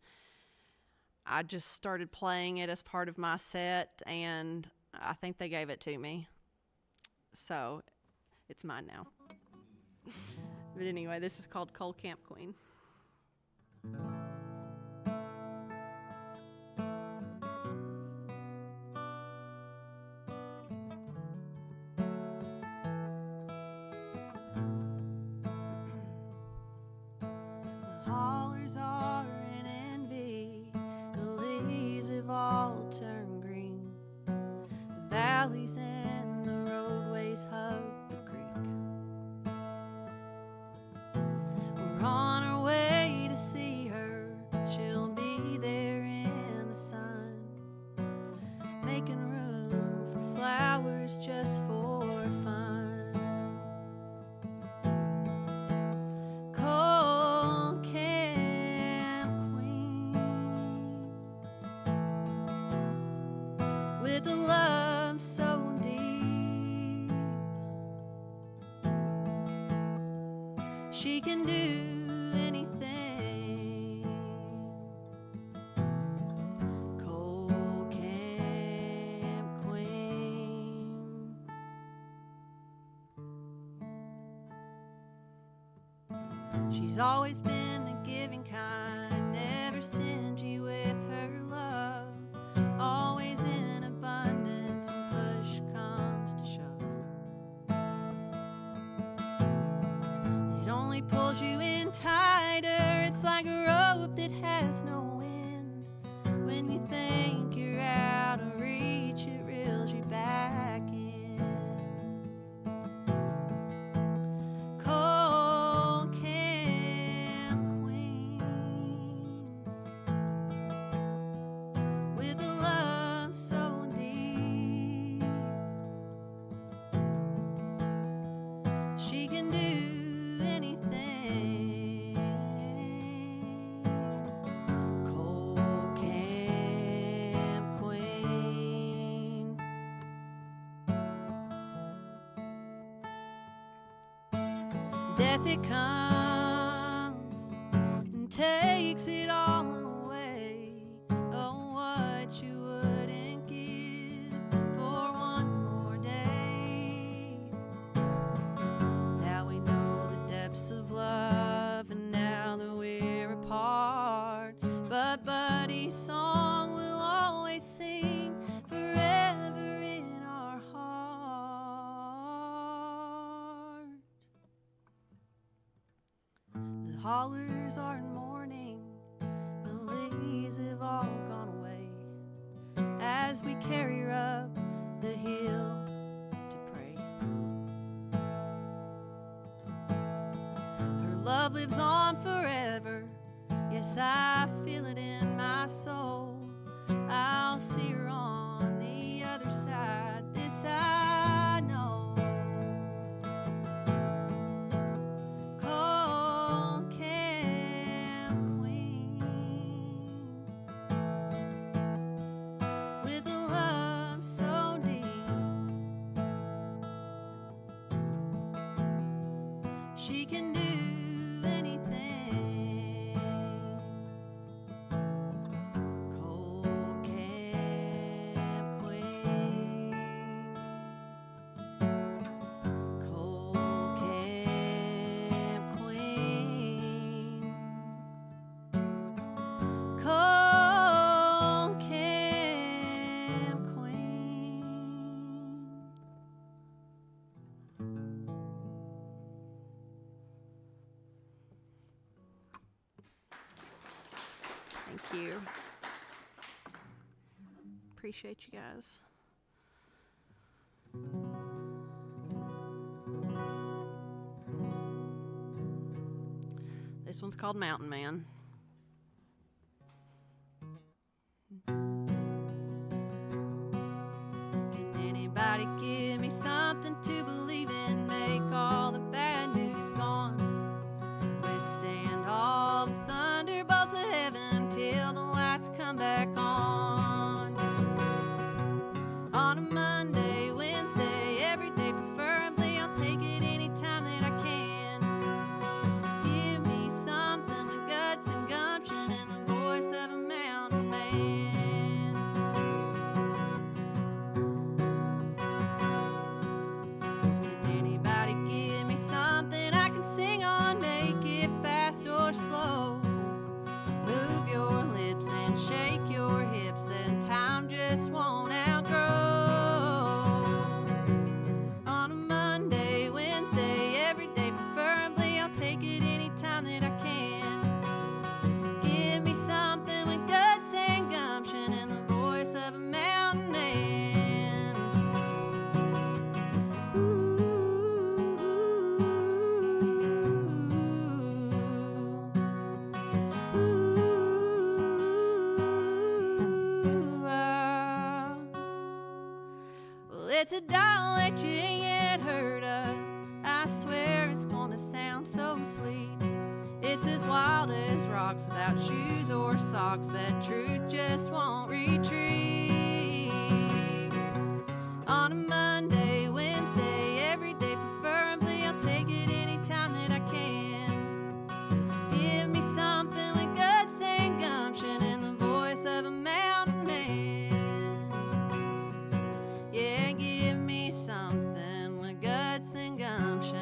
I just started playing it as part of my set, and I think they gave it to me. So it's mine now. But anyway, this is called Coal Camp Queen. Are in envy, the lilies have all turned green, the valleys and the roadways hug the creek. We're on our way to see her, she'll be there in the sun, making room for flowers just for fun. With a love so deep, she can do anything. Coal Camp Queen. She's always been the giving kind, never stingy with her love, always in abundance when push comes to shove. It only pulls you in tighter, it's like a rope that has no wind. When you think you're out of reach, it reels you back in. Coal Camp Queen, with a love so deep, she can do anything. Coal Camp Queen. Death, it comes and takes it all away. Oh, what you wouldn't give for one more day. Now we know the depths of love, and now that we're apart, but Buddy's song will always sing forever in our heart. The hollers are in mourning, the lilies have all gone away, as we carry her up the hill to pray. Her love lives on forever, yes, I feel it in my soul. I'll see her on the other side, this I know. she can do anything. Cold Camp Queen. Cold Camp Queen. Cold Camp Queen. Thank you. Appreciate you guys. This one's called Mountain Man. Can anybody give me something to believe in? Make all the bad news gone. Withstand all the thunderbolts of heaven till the lights come back on. On a Monday, Wednesday, every day preferably, I'll take it anytime that I can. Give me something with guts and gumption and the voice of a mountain man. Can anybody give me something I can sing on? Make it fast or slow. Move your lips and shake your hips, then time just won't outgrow. On a Monday, Wednesday, every day preferably, I'll take it anytime that I can. Give me something with guts and gumption and the voice of a mountain man. Well, it's a dialect you ain't yet heard of. I swear it's gonna sound so sweet. It's as wild as rocks without shoes or socks. That truth just won't retreat. On a Monday, Wednesday, every day preferably, I'll take it anytime that I can. Give me something with guts and gumption and the voice of a mountain man. Yeah, give me something with guts and gumption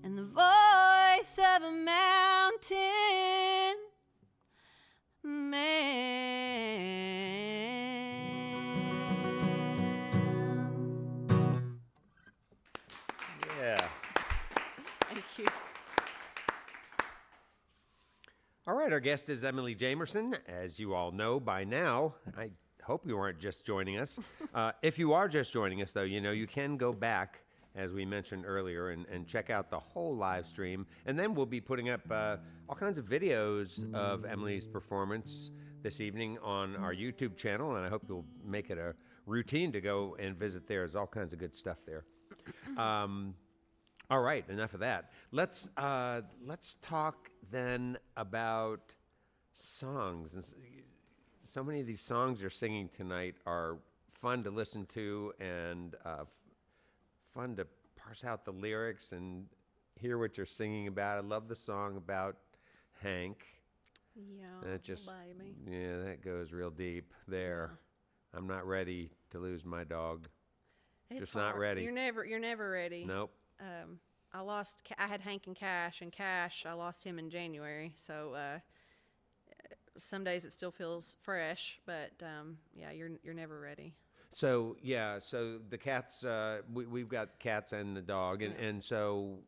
and the voice of a mountain man. Yeah. Thank you. All right, our guest is Emily Jamerson. As you all know by now, I hope you aren't just joining us. If you are just joining us, though, you know, you can go back, as we mentioned earlier, and check out the whole live stream. And then we'll be putting up all kinds of videos of Emily's performance this evening on our YouTube channel, and I hope you'll make it a routine to go and visit there. There's all kinds of good stuff there. All right, enough of that. Let's talk then about songs. And so many of these songs you're singing tonight are fun to listen to and fun to parse out the lyrics and hear what you're singing about. I love the song about Hank. Yeah, And it just, baby. yeah, that goes real deep there. I'm not ready to lose my dog. It's Just not hard. ready. You're never ready. Nope. I had Hank and Cash, I lost him in January. So some days it still feels fresh, but yeah, you're never ready. So yeah, so the cats, we've got cats and the dog, and so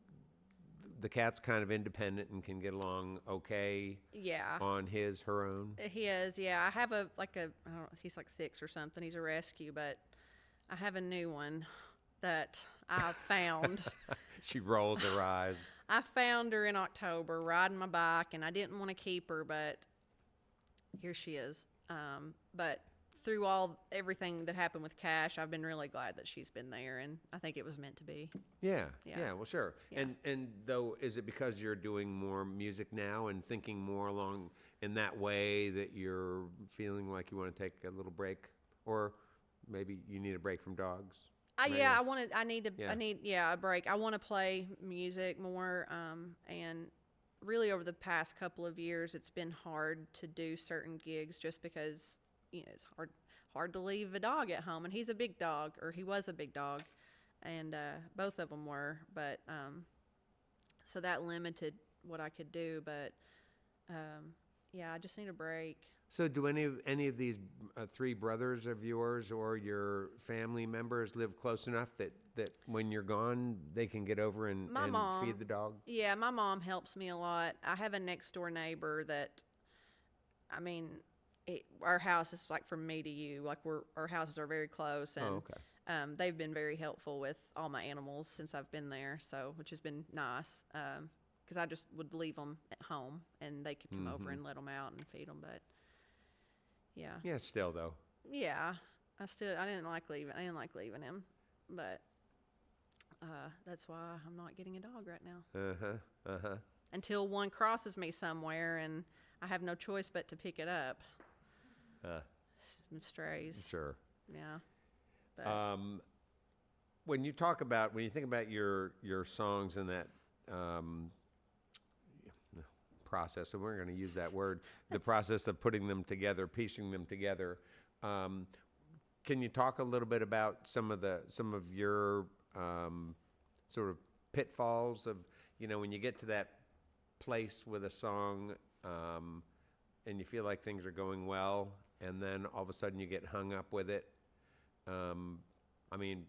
the cat's kind of independent and can get along okay. Yeah. On her own. He is. Yeah, I have I don't know, he's like 6 or something. He's a rescue, but I have a new one that I found. She rolls her eyes. I found her in October riding my bike, and I didn't want to keep her, but here she is. But through everything that happened with Cash, I've been really glad that she's been there, and I think it was meant to be. Yeah. Yeah. Well, sure. Yeah. And though, is it because you're doing more music now and thinking more along in that way that you're feeling like you want to take a little break, or maybe you need a break from dogs? Yeah, I need to. Yeah. I need a break. I want to play music more. And really over the past couple of years, it's been hard to do certain gigs just because it's hard to leave a dog at home, and he's a big dog, or he was a big dog, and both of them were. But so that limited what I could do. But yeah, I just need a break. So do any of these three brothers of yours or your family members live close enough that when you're gone, they can get over and feed the dog? Yeah, my mom helps me a lot. I have a next door neighbor that, I mean, our house is like from me to you. Like our houses are very close, and okay. They've been very helpful with all my animals since I've been there. So, which has been nice, because I just would leave them at home and they could come over and let them out and feed them. But yeah. Yeah, still though. Yeah, I didn't like leaving him, but that's why I'm not getting a dog right now. Until one crosses me somewhere and I have no choice but to pick it up. Some strays. Sure. Yeah. But when you think about your songs and that process, and we're going to use that word, the process of putting them together, piecing them together. Can you talk a little bit about some of your sort of pitfalls of, when you get to that place with a song, and you feel like things are going well, and then all of a sudden you get hung up with it? I mean,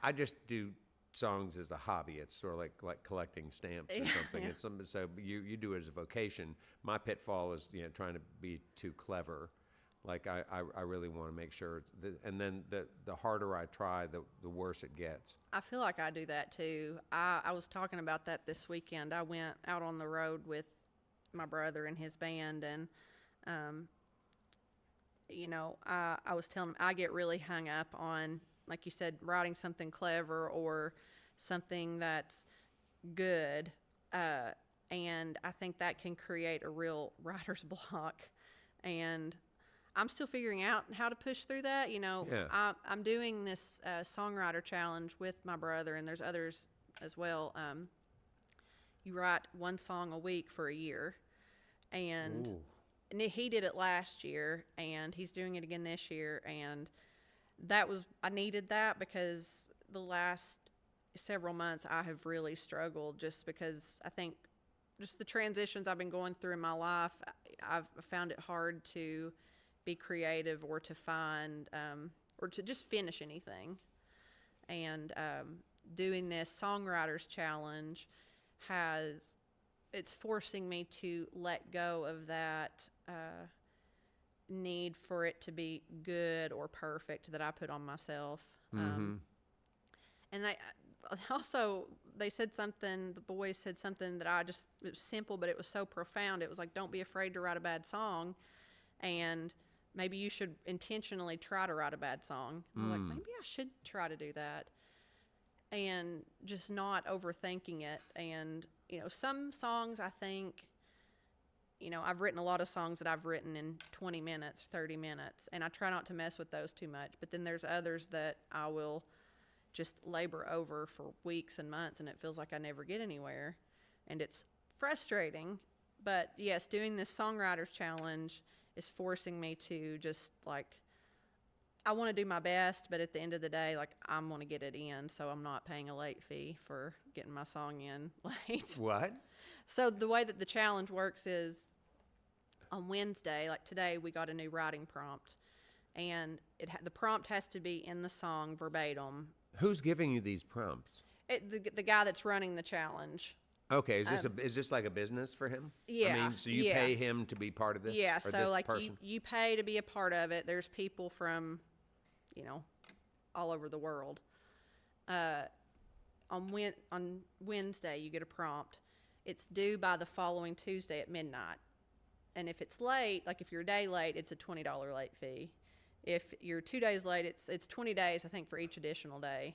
I just do songs as a hobby. It's sort of like collecting stamps or something. Yeah. It's something. So you do it as a vocation. My pitfall is trying to be too clever. Like I really want to make sure. And then the harder I try, the worse it gets. I feel like I do that too. I was talking about that this weekend. I went out on the road with my brother and his band, and I was telling him I get really hung up on, like you said, writing something clever or something that's good, and I think that can create a real writer's block, and I'm still figuring out how to push through that. Yeah. I'm doing this songwriter challenge with my brother, and there's others as well. You write one song a week for a year, and Ooh. he did it last year, and he's doing it again this year, and I needed that because the last several months I have really struggled, just because I think just the transitions I've been going through in my life, I've found it hard to be creative or to find or to just finish anything. And doing this songwriters challenge it's forcing me to let go of that need for it to be good or perfect that I put on myself. And they said something, the boys said something that it was simple, but it was so profound. It was like, don't be afraid to write a bad song, and maybe you should intentionally try to write a bad song. I'm like, maybe I should try to do that, and just not overthinking it. And some songs, I think, I've written a lot of songs that I've written in 20 minutes, 30 minutes, and I try not to mess with those too much. But then there's others that I will just labor over for weeks and months, and it feels like I never get anywhere, and it's frustrating. But yes, doing this songwriters challenge is forcing me to just, like, I want to do my best, but at the end of the day, like, I'm going to get it in, so I'm not paying a late fee for getting my song in late. What? So the way that the challenge works is on Wednesday, like today, we got a new writing prompt, and the prompt has to be in the song verbatim. Who's giving you these prompts? The guy that's running the challenge. Okay, is this like a business for him? Yeah. I mean, so you pay him to be part of this? Yeah, or so this like person? you pay to be a part of it. There's people from, all over the world. On Wednesday, you get a prompt. It's due by the following Tuesday at midnight. And if it's late, like if you're a day late, it's a $20 late fee. If you're 2 days late, it's 20 days, I think, for each additional day.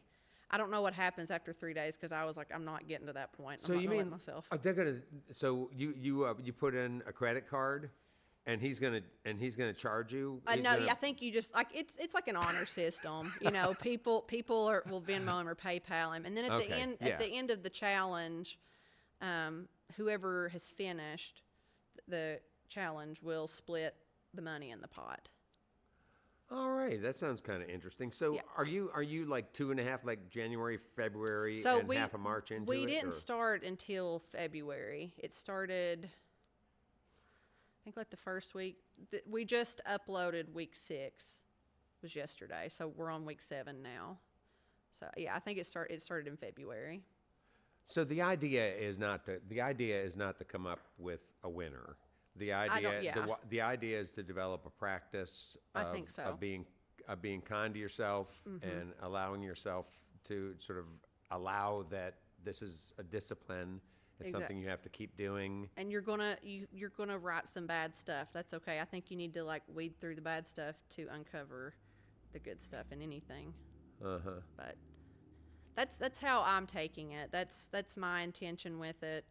I don't know what happens after 3 days, because I was like, I'm not getting to that point. So I'm not you gonna mean let myself. they're gonna? So you put in a credit card? And he's gonna charge you. No, I think you just like it's like an honor system. You know, people will Venmo him or PayPal him, and then at the end of the challenge, whoever has finished the challenge will split the money in the pot. All right, that sounds kind of interesting. So, are you like 2.5, like January, February, and half of March into it? We didn't start until February. It started, I think, like the first week. We just uploaded week 6, was yesterday. So we're on week 7 now. So yeah, I think it started in February. So the idea is not to come up with a winner. The idea is to develop a practice of, I think so. of being kind to yourself and allowing yourself to sort of allow that this is a discipline. It's something you have to keep doing. And you're gonna write some bad stuff. That's okay. I think you need to like weed through the bad stuff to uncover the good stuff in anything. But that's how I'm taking it. That's my intention with it.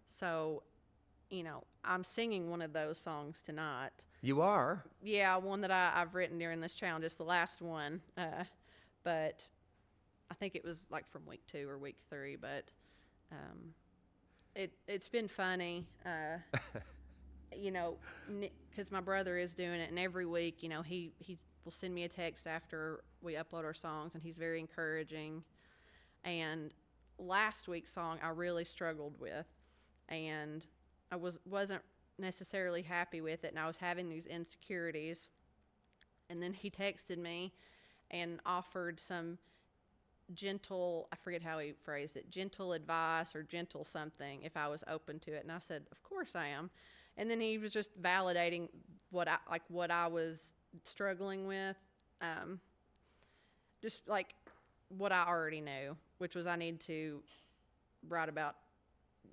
So, you know, I'm singing one of those songs tonight. You are? Yeah, one that I've written during this challenge. It's the last one. But I think it was like from week 2 or week 3. But it's been funny, you know, because my brother is doing it, and every week, you know, he will send me a text after we upload our songs, and he's very encouraging. And last week's song I really struggled with, and I wasn't necessarily happy with it, and I was having these insecurities. And then he texted me and offered some gentle, I forget how he phrased it, gentle advice or gentle something if I was open to it. And I said, of course I am. And then he was just validating what I was struggling with, just like what I already knew, which was I need to write about,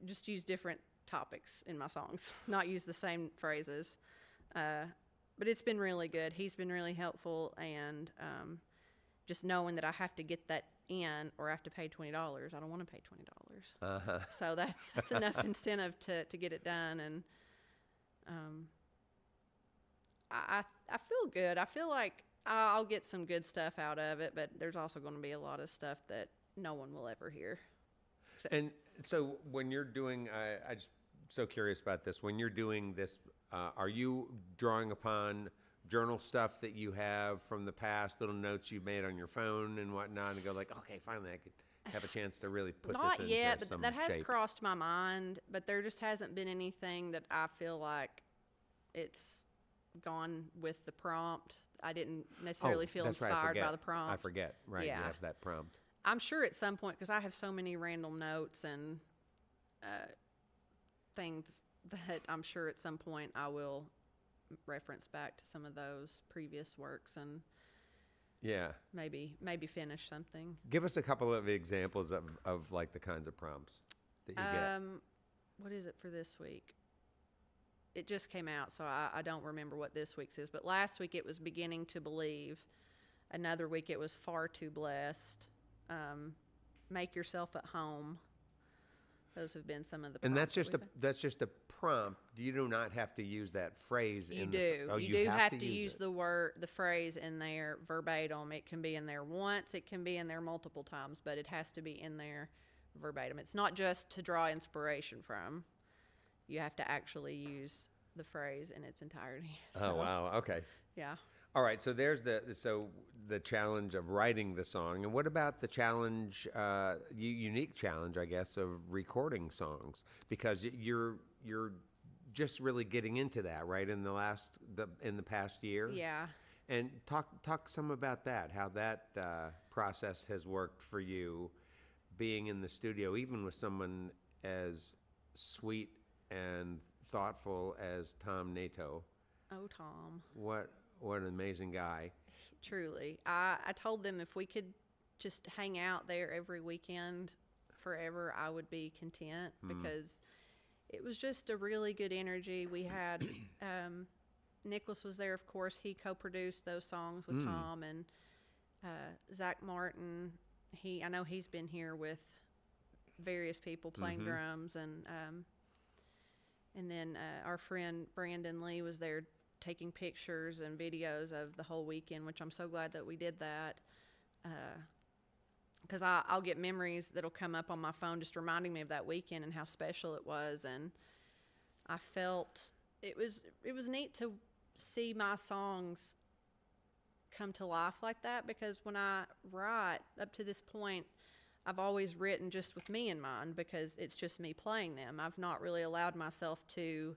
just use different topics in my songs, not use the same phrases. But it's been really good. He's been really helpful, and just knowing that I have to get that in or I have to pay $20. I don't want to pay $20. So that's enough incentive to get it done. And I feel good. I feel like I'll get some good stuff out of it, but there's also going to be a lot of stuff that no one will ever hear. And so when you're doing, I just so curious about this. When you're doing this, are you drawing upon journal stuff that you have from the past, little notes you've made on your phone and whatnot, and go like, okay, finally I could have a chance to really put Not this into yet, but some that has shape. crossed my mind, but there just hasn't been anything that I feel like it's gone with the prompt. I didn't necessarily feel that's right, inspired by the prompt. I forget, right, Yeah. you have that prompt. I'm sure at some point, because I have so many random notes and things that I'm sure at some point I will reference back to some of those previous works and Yeah. maybe finish something. Give us a couple of examples of like the kinds of prompts that you get. What is it for this week? It just came out, so I don't remember what this week's is. But last week it was beginning to believe. Another week it was far too blessed. Make yourself at home. Those have been some of the prompts. And that's just that a prompt. You do not have to use that phrase you in do. the You do have to use use the phrase in there verbatim. It can be in there once, it can be in there multiple times, but it has to be in there verbatim. It's not just to draw inspiration from. You have to actually use the phrase in its entirety. Oh wow, okay. Yeah. All right, so there's the challenge of writing the song, and what about the challenge, unique challenge, I guess, of recording songs? Because you're just really getting into that, right? In the past year. Yeah. And talk some about that, how that process has worked for you, being in the studio, even with someone as sweet and thoughtful as Tom Nato. Oh, Tom. What an amazing guy. Truly. I told them if we could just hang out there every weekend forever, I would be content because it was just a really good energy. We had, Nicholas was there, of course. He co-produced those songs with Tom, and Zach Martin. I know he's been here with various people playing drums, and And then our friend Brandon Lee was there taking pictures and videos of the whole weekend, which I'm so glad that we did that. Because I'll get memories that'll come up on my phone just reminding me of that weekend and how special it was. And I felt it was neat to see my songs come to life like that, because when I write up to this point, I've always written just with me in mind because it's just me playing them. I've not really allowed myself to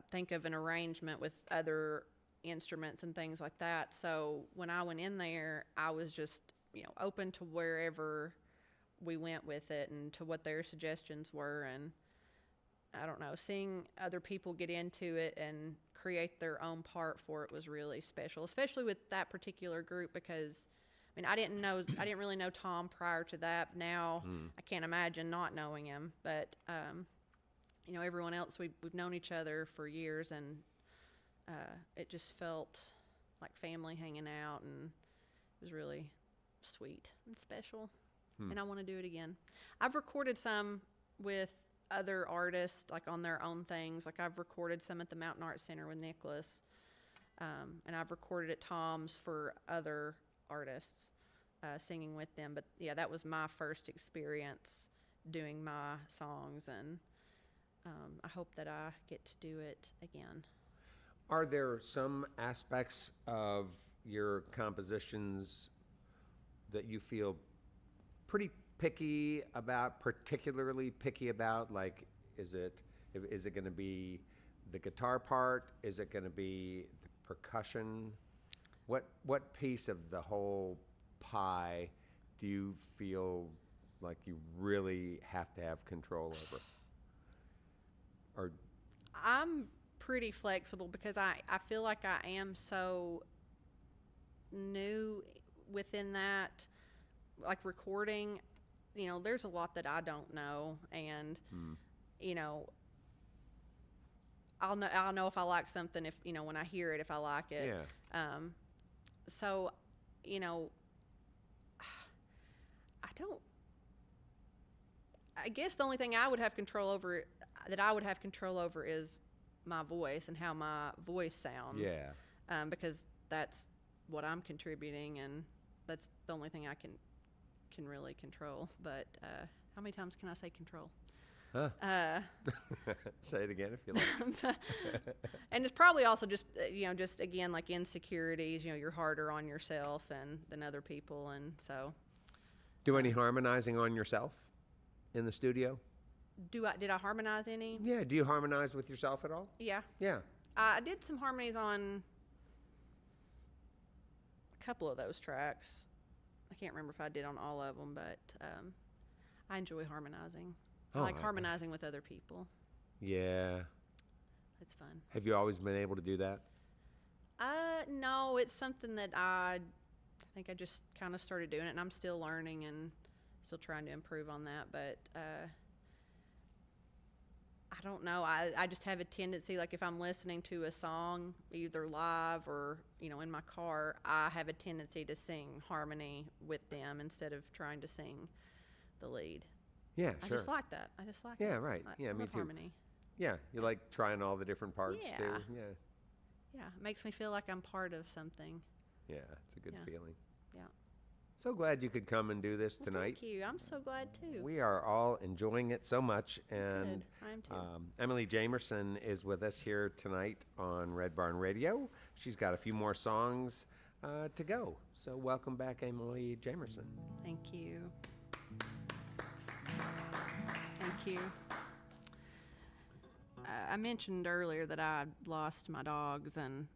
think of an arrangement with other instruments and things like that. So when I went in there, I was just, open to wherever we went with it and to what their suggestions were. And I don't know, seeing other people get into it and create their own part for it was really special, especially with that particular group, because I didn't really know Tom prior to that. Now I can't imagine not knowing him, but everyone else, we've known each other for years, and it just felt like family hanging out, and it was really sweet and special. And I want to do it again. I've recorded some with other artists, like on their own things. Like I've recorded some at the Mountain Arts Center with Nicholas, and I've recorded at Tom's for other artists, singing with them. But yeah, that was my first experience doing my songs, and I hope that I get to do it again. Are there some aspects of your compositions that you feel particularly picky about? Like, is it going to be the guitar part? Is it going to be the percussion? What piece of the whole pie do you feel like you really have to have control over? Or I'm pretty flexible because I feel like I am so new within that, like recording. There's a lot that I don't know, and I'll know if I like something if when I hear it, if I like it. Yeah. So I guess the only thing I would have control over is my voice and how my voice sounds. Yeah. Because that's what I'm contributing, and that's the only thing I can really control. But how many times can I say control? Huh. Say it again if you like. And it's probably also just just again like insecurities. You're harder on yourself than other people, and so. Do any harmonizing on yourself in the studio? Did I harmonize any? Yeah. Do you harmonize with yourself at all? Yeah. Yeah. I did some harmonies on a couple of those tracks. I can't remember if I did on all of them, but I enjoy harmonizing. I like harmonizing with other people. Yeah. It's fun. Have you always been able to do that? No, it's something that I think I just kind of started doing it, and I'm still learning and still trying to improve on that. But I don't know. I just have a tendency, like if I'm listening to a song, either live or, in my car, I have a tendency to sing harmony with them instead of trying to sing the lead. Yeah, I sure. just like that. Yeah, right. I me love too. harmony. Yeah, you like trying all the different parts Yeah. too. Yeah. Yeah, it makes me feel like I'm part of something. Yeah, it's a good feeling. Yeah. So glad you could come and do this Well, tonight. thank you. I'm so glad too. We are all enjoying it so much, and Good. I am too. Emily Jamerson is with us here tonight on Red Barn Radio. She's got a few more songs to go. So welcome back, Emily Jamerson. Thank you. Thank you. I mentioned earlier that I lost my dogs, and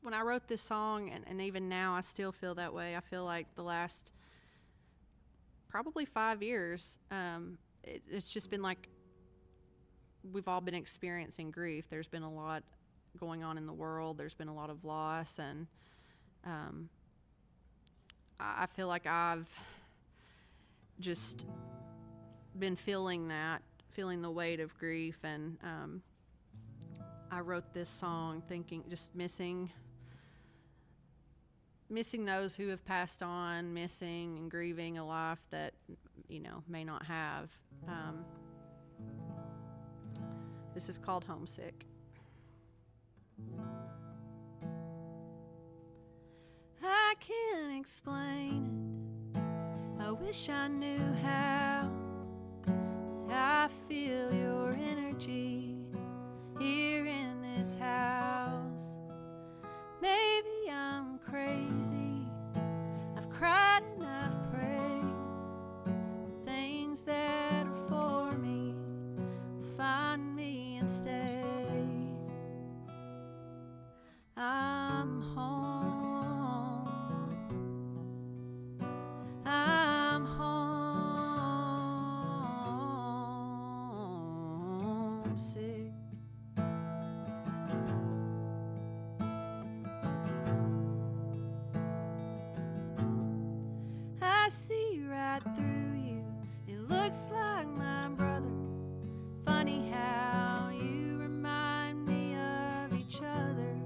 when I wrote this song, and even now I still feel that way. I feel like the last probably 5 years, it's just been like we've all been experiencing grief. There's been a lot going on in the world. There's been a lot of loss, and I feel like I've just been feeling the weight of grief, and I wrote this song thinking, just missing those who have passed on, missing and grieving a life that may not have. This is called Homesick. I can't explain it. I wish I knew how. I feel your energy here in this house. Maybe I'm crazy. I've cried and I've prayed. The things that are for me will find me and stay. I'm home. I'm homesick. I see right through you. It looks like my brother. Funny how you remind me of each other.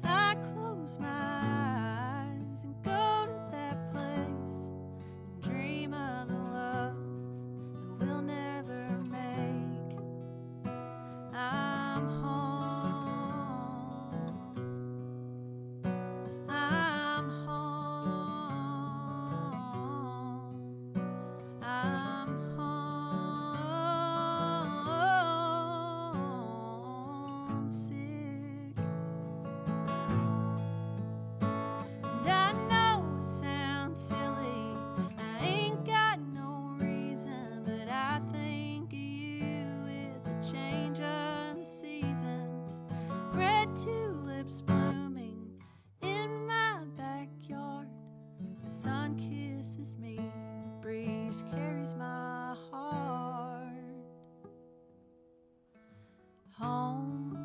I close my eyes and go to that place and dream of the love that we'll never make. I'm home. I'm home. I'm homesick. And I know it sounds silly. I ain't got no reason, but I think of you with the change of the seasons. Red tulips blooming in my backyard. The sun kisses me, the breeze carries my heart home.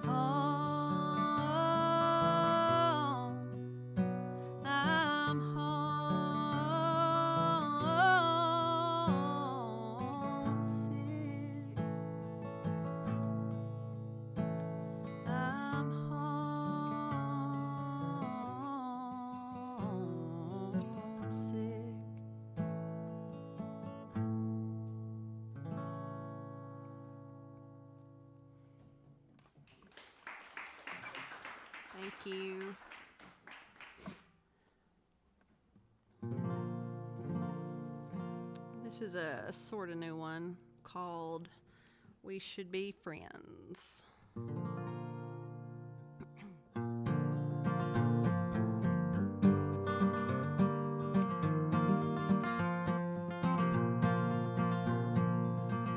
Home. I'm homesick. I'm homesick. Thank you. This is a sort of new one called We Should Be Friends.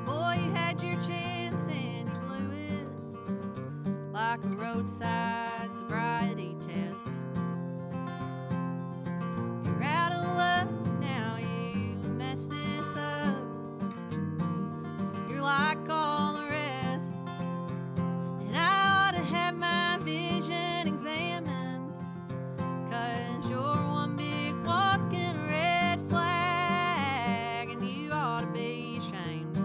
Boy, you had your chance and you blew it like a roadside sobriety test. You're out of luck now, you messed this up. You're like all the rest, and I ought to have my vision examined, 'cause you're one big walking red flag, and you ought to be ashamed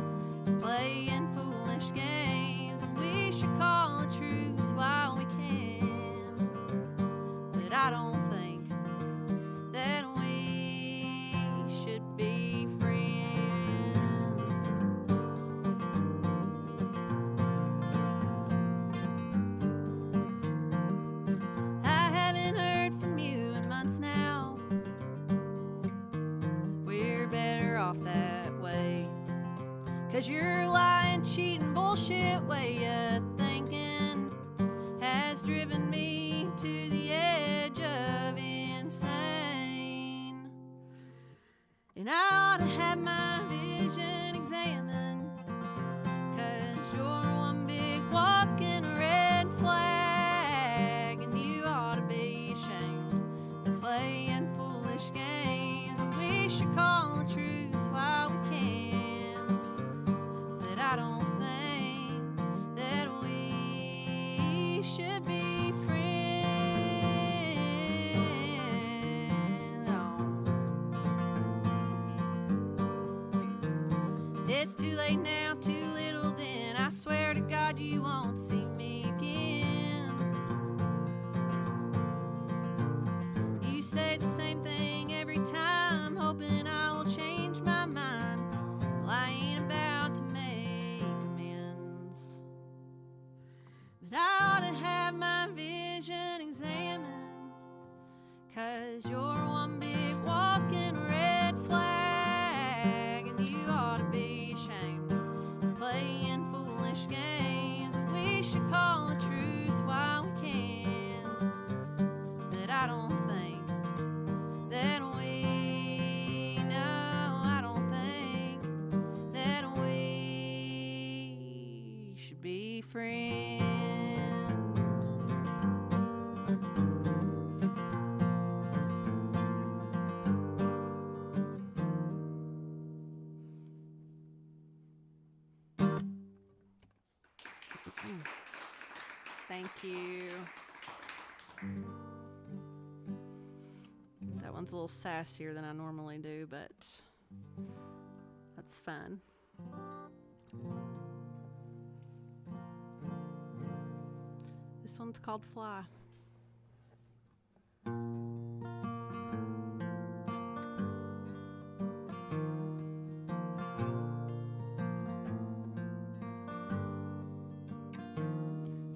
of playing foolish games. And we should call a truce while we can, but I don't think that we should be friends. I haven't heard from you in months now. We're better off that way, 'cause your lying, cheating, bullshit way of thinking has driven me to the edge of insane. And I ought to have my vision examined, 'cause you're one big walking red flag, and you ought to be ashamed of playing foolish games. And we should call a truce while we can, but I don't think that we should be friends. Oh. It's too late now, too little then. I swear to God you won't see me again. You say the same thing every time, hoping I will change my mind. 'cause you're one big walking red flag, and you ought to be ashamed of playing foolish games. We should call a truce while we can, but I don't think that we know. I don't think that we should be friends. Thank you. That one's a little sassier than I normally do, but that's fun. This one's called Fly.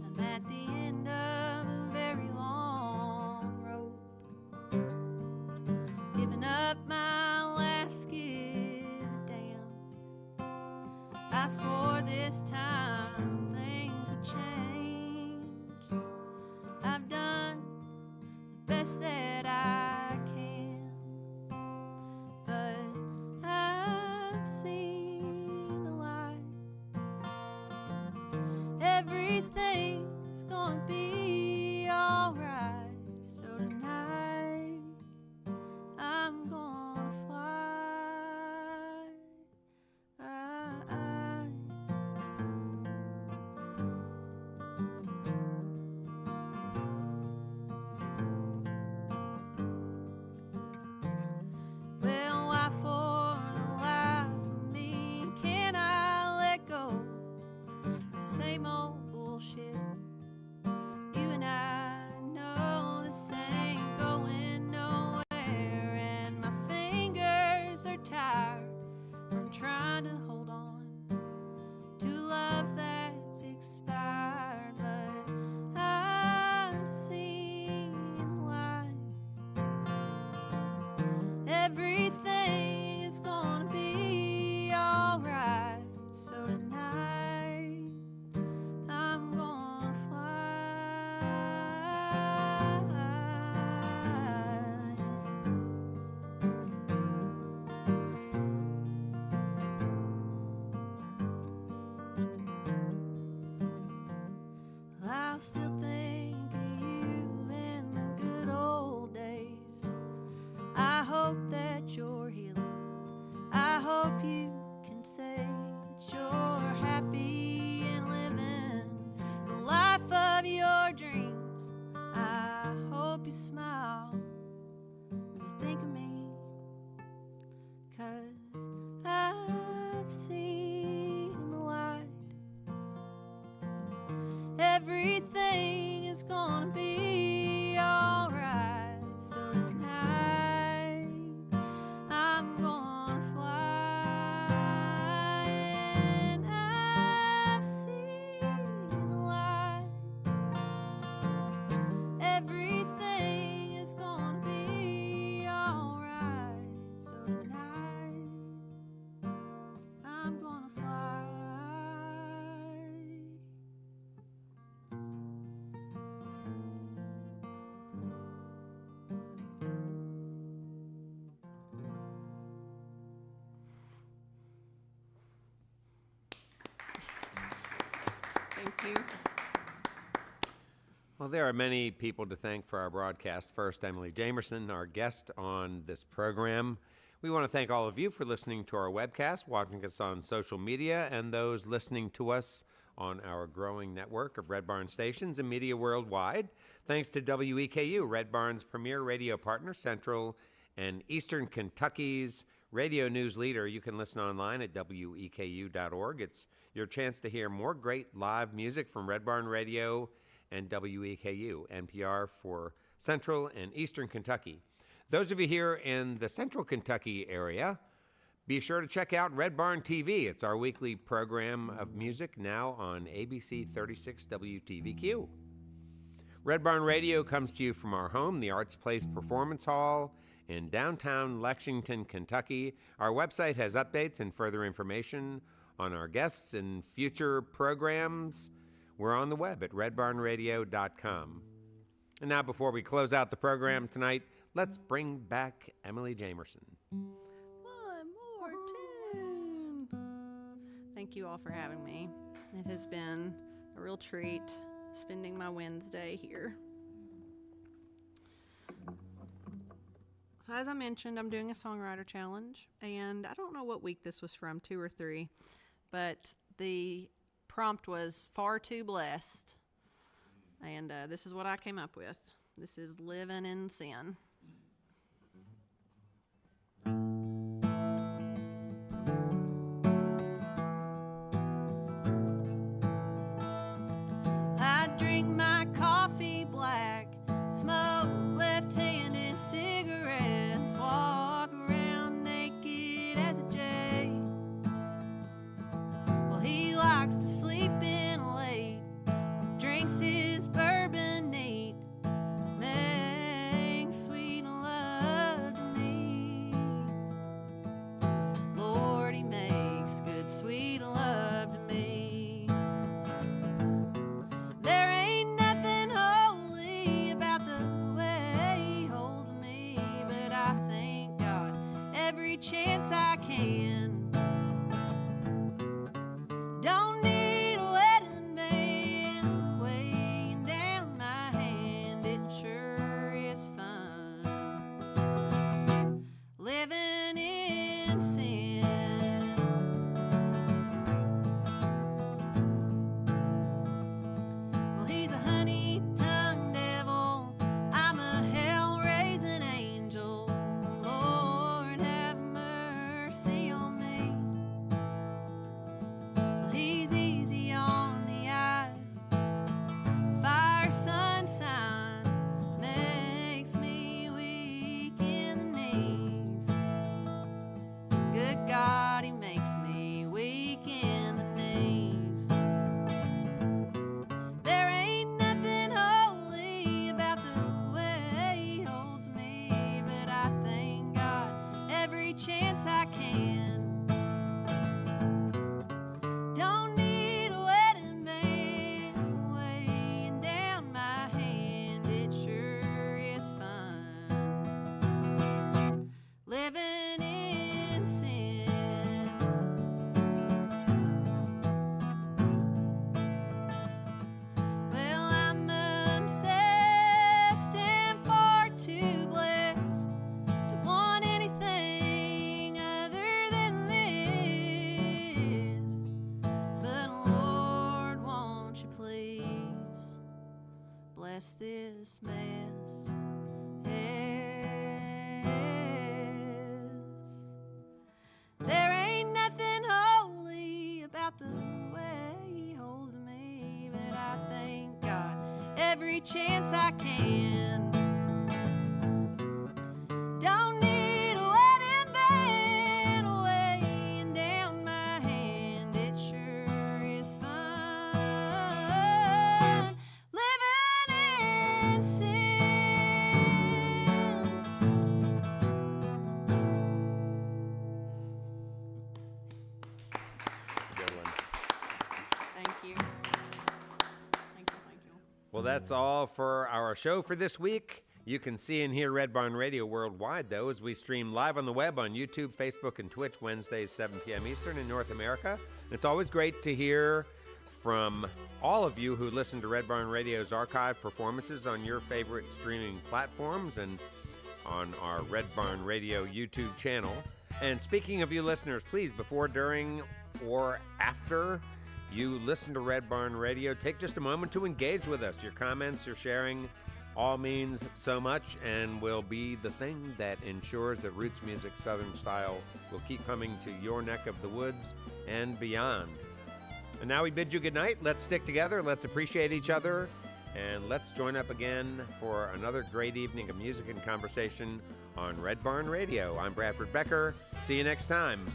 I'm at the end of a very long rope, giving up my last give a damn. I swore this time things would change. I've done the best that I can, but I've seen the light. Everything's gonna be alright. So tonight I'm gonna fly. Well, why for the life of me can I let go of the same old bullshit? You and I know this ain't going nowhere, and my fingers are tired from trying to hold on to love that's expired. But I've seen the light. Everything is gonna be alright. So tonight I'm gonna fly. I'll still think of you in the good old days. I hope that you're healing. I hope you can say that you're happy and living the life of your dreams. I hope you smile when you think of me, 'cause I've seen the light. Everything is gonna be alright. So tonight I'm gonna fly, and I've seen the light. Everything is gonna be alright. So tonight I'm gonna fly. Thank you. Well, there are many people to thank for our broadcast. First, Emily Jamerson, our guest on this program. We want to thank all of you for listening to our webcast, watching us on social media, and those listening to us on our growing network of Red Barn stations and media worldwide. Thanks to WEKU, Red Barn's premier radio partner, Central and Eastern Kentucky's radio news leader. You can listen online at weku.org. It's your chance to hear more great live music from Red Barn Radio and WEKU, NPR for Central and Eastern Kentucky. Those of you here in the Central Kentucky area, be sure to check out Red Barn TV. It's our weekly program of music now on ABC 36 WTVQ. Red Barn Radio comes to you from our home, the Arts Place Performance Hall in downtown Lexington, Kentucky. Our website has updates and further information on our guests and future programs. We're on the web at redbarnradio.com. And now, before we close out the program tonight, let's bring back Emily Jamerson. One more tune. Thank you all for having me. It has been a real treat spending my Wednesday here. So as I mentioned, I'm doing a songwriter challenge, and I don't know what week this was from, 2 or 3, but the prompt was far too blessed, and this is what I came up with. This is Living in Sin. I drink my coffee black, smoke left-handed cigarettes, walk around naked as a jay. Well, he likes to sleep in late, drinks his bourbon neat, makes sweet love to me. Lord, he makes good sweet love to me. There ain't nothing holy about the way he holds me, but I thank God every chance I can. Don't need a wedding band weighing down my hand, it sure is fun living in sin. Well, he's a honey-tongued devil, I'm a hell-raising angel. Lord, have mercy on me. Well, he's easy on the eyes, fire, sunshine, makes me weak in the knees. Good God, he makes me weak in the knees. There ain't nothing holy about the way he holds me, but I thank God every chance I can. Don't need a wedding band weighing down my hand, it sure is fun living in sin. Well, I'm obsessed and far too blessed to want anything other than this. But Lord, won't you please bless this mess? There ain't nothing holy about the way he holds me, but I thank God every chance I can. Don't need a wedding band weighing down my hand, it sure is fun living in sin. Good one. Thank you. Thank you. Well, that's all for our show for this week. You can see and hear Red Barn Radio worldwide, though, as we stream live on the web on YouTube, Facebook, and Twitch Wednesdays, 7 p.m. Eastern in North America. It's always great to hear from all of you who listen to Red Barn Radio's archive performances on your favorite streaming platforms and on our Red Barn Radio YouTube channel. And speaking of you listeners, please, before, during, or after you listen to Red Barn Radio, take just a moment to engage with us. Your comments, your sharing, all means so much and will be the thing that ensures that Roots Music Southern Style will keep coming to your neck of the woods and beyond. And now we bid you good night. Let's stick together. Let's appreciate each other. And let's join up again for another great evening of music and conversation on Red Barn Radio. I'm Bradford Becker. See you next time.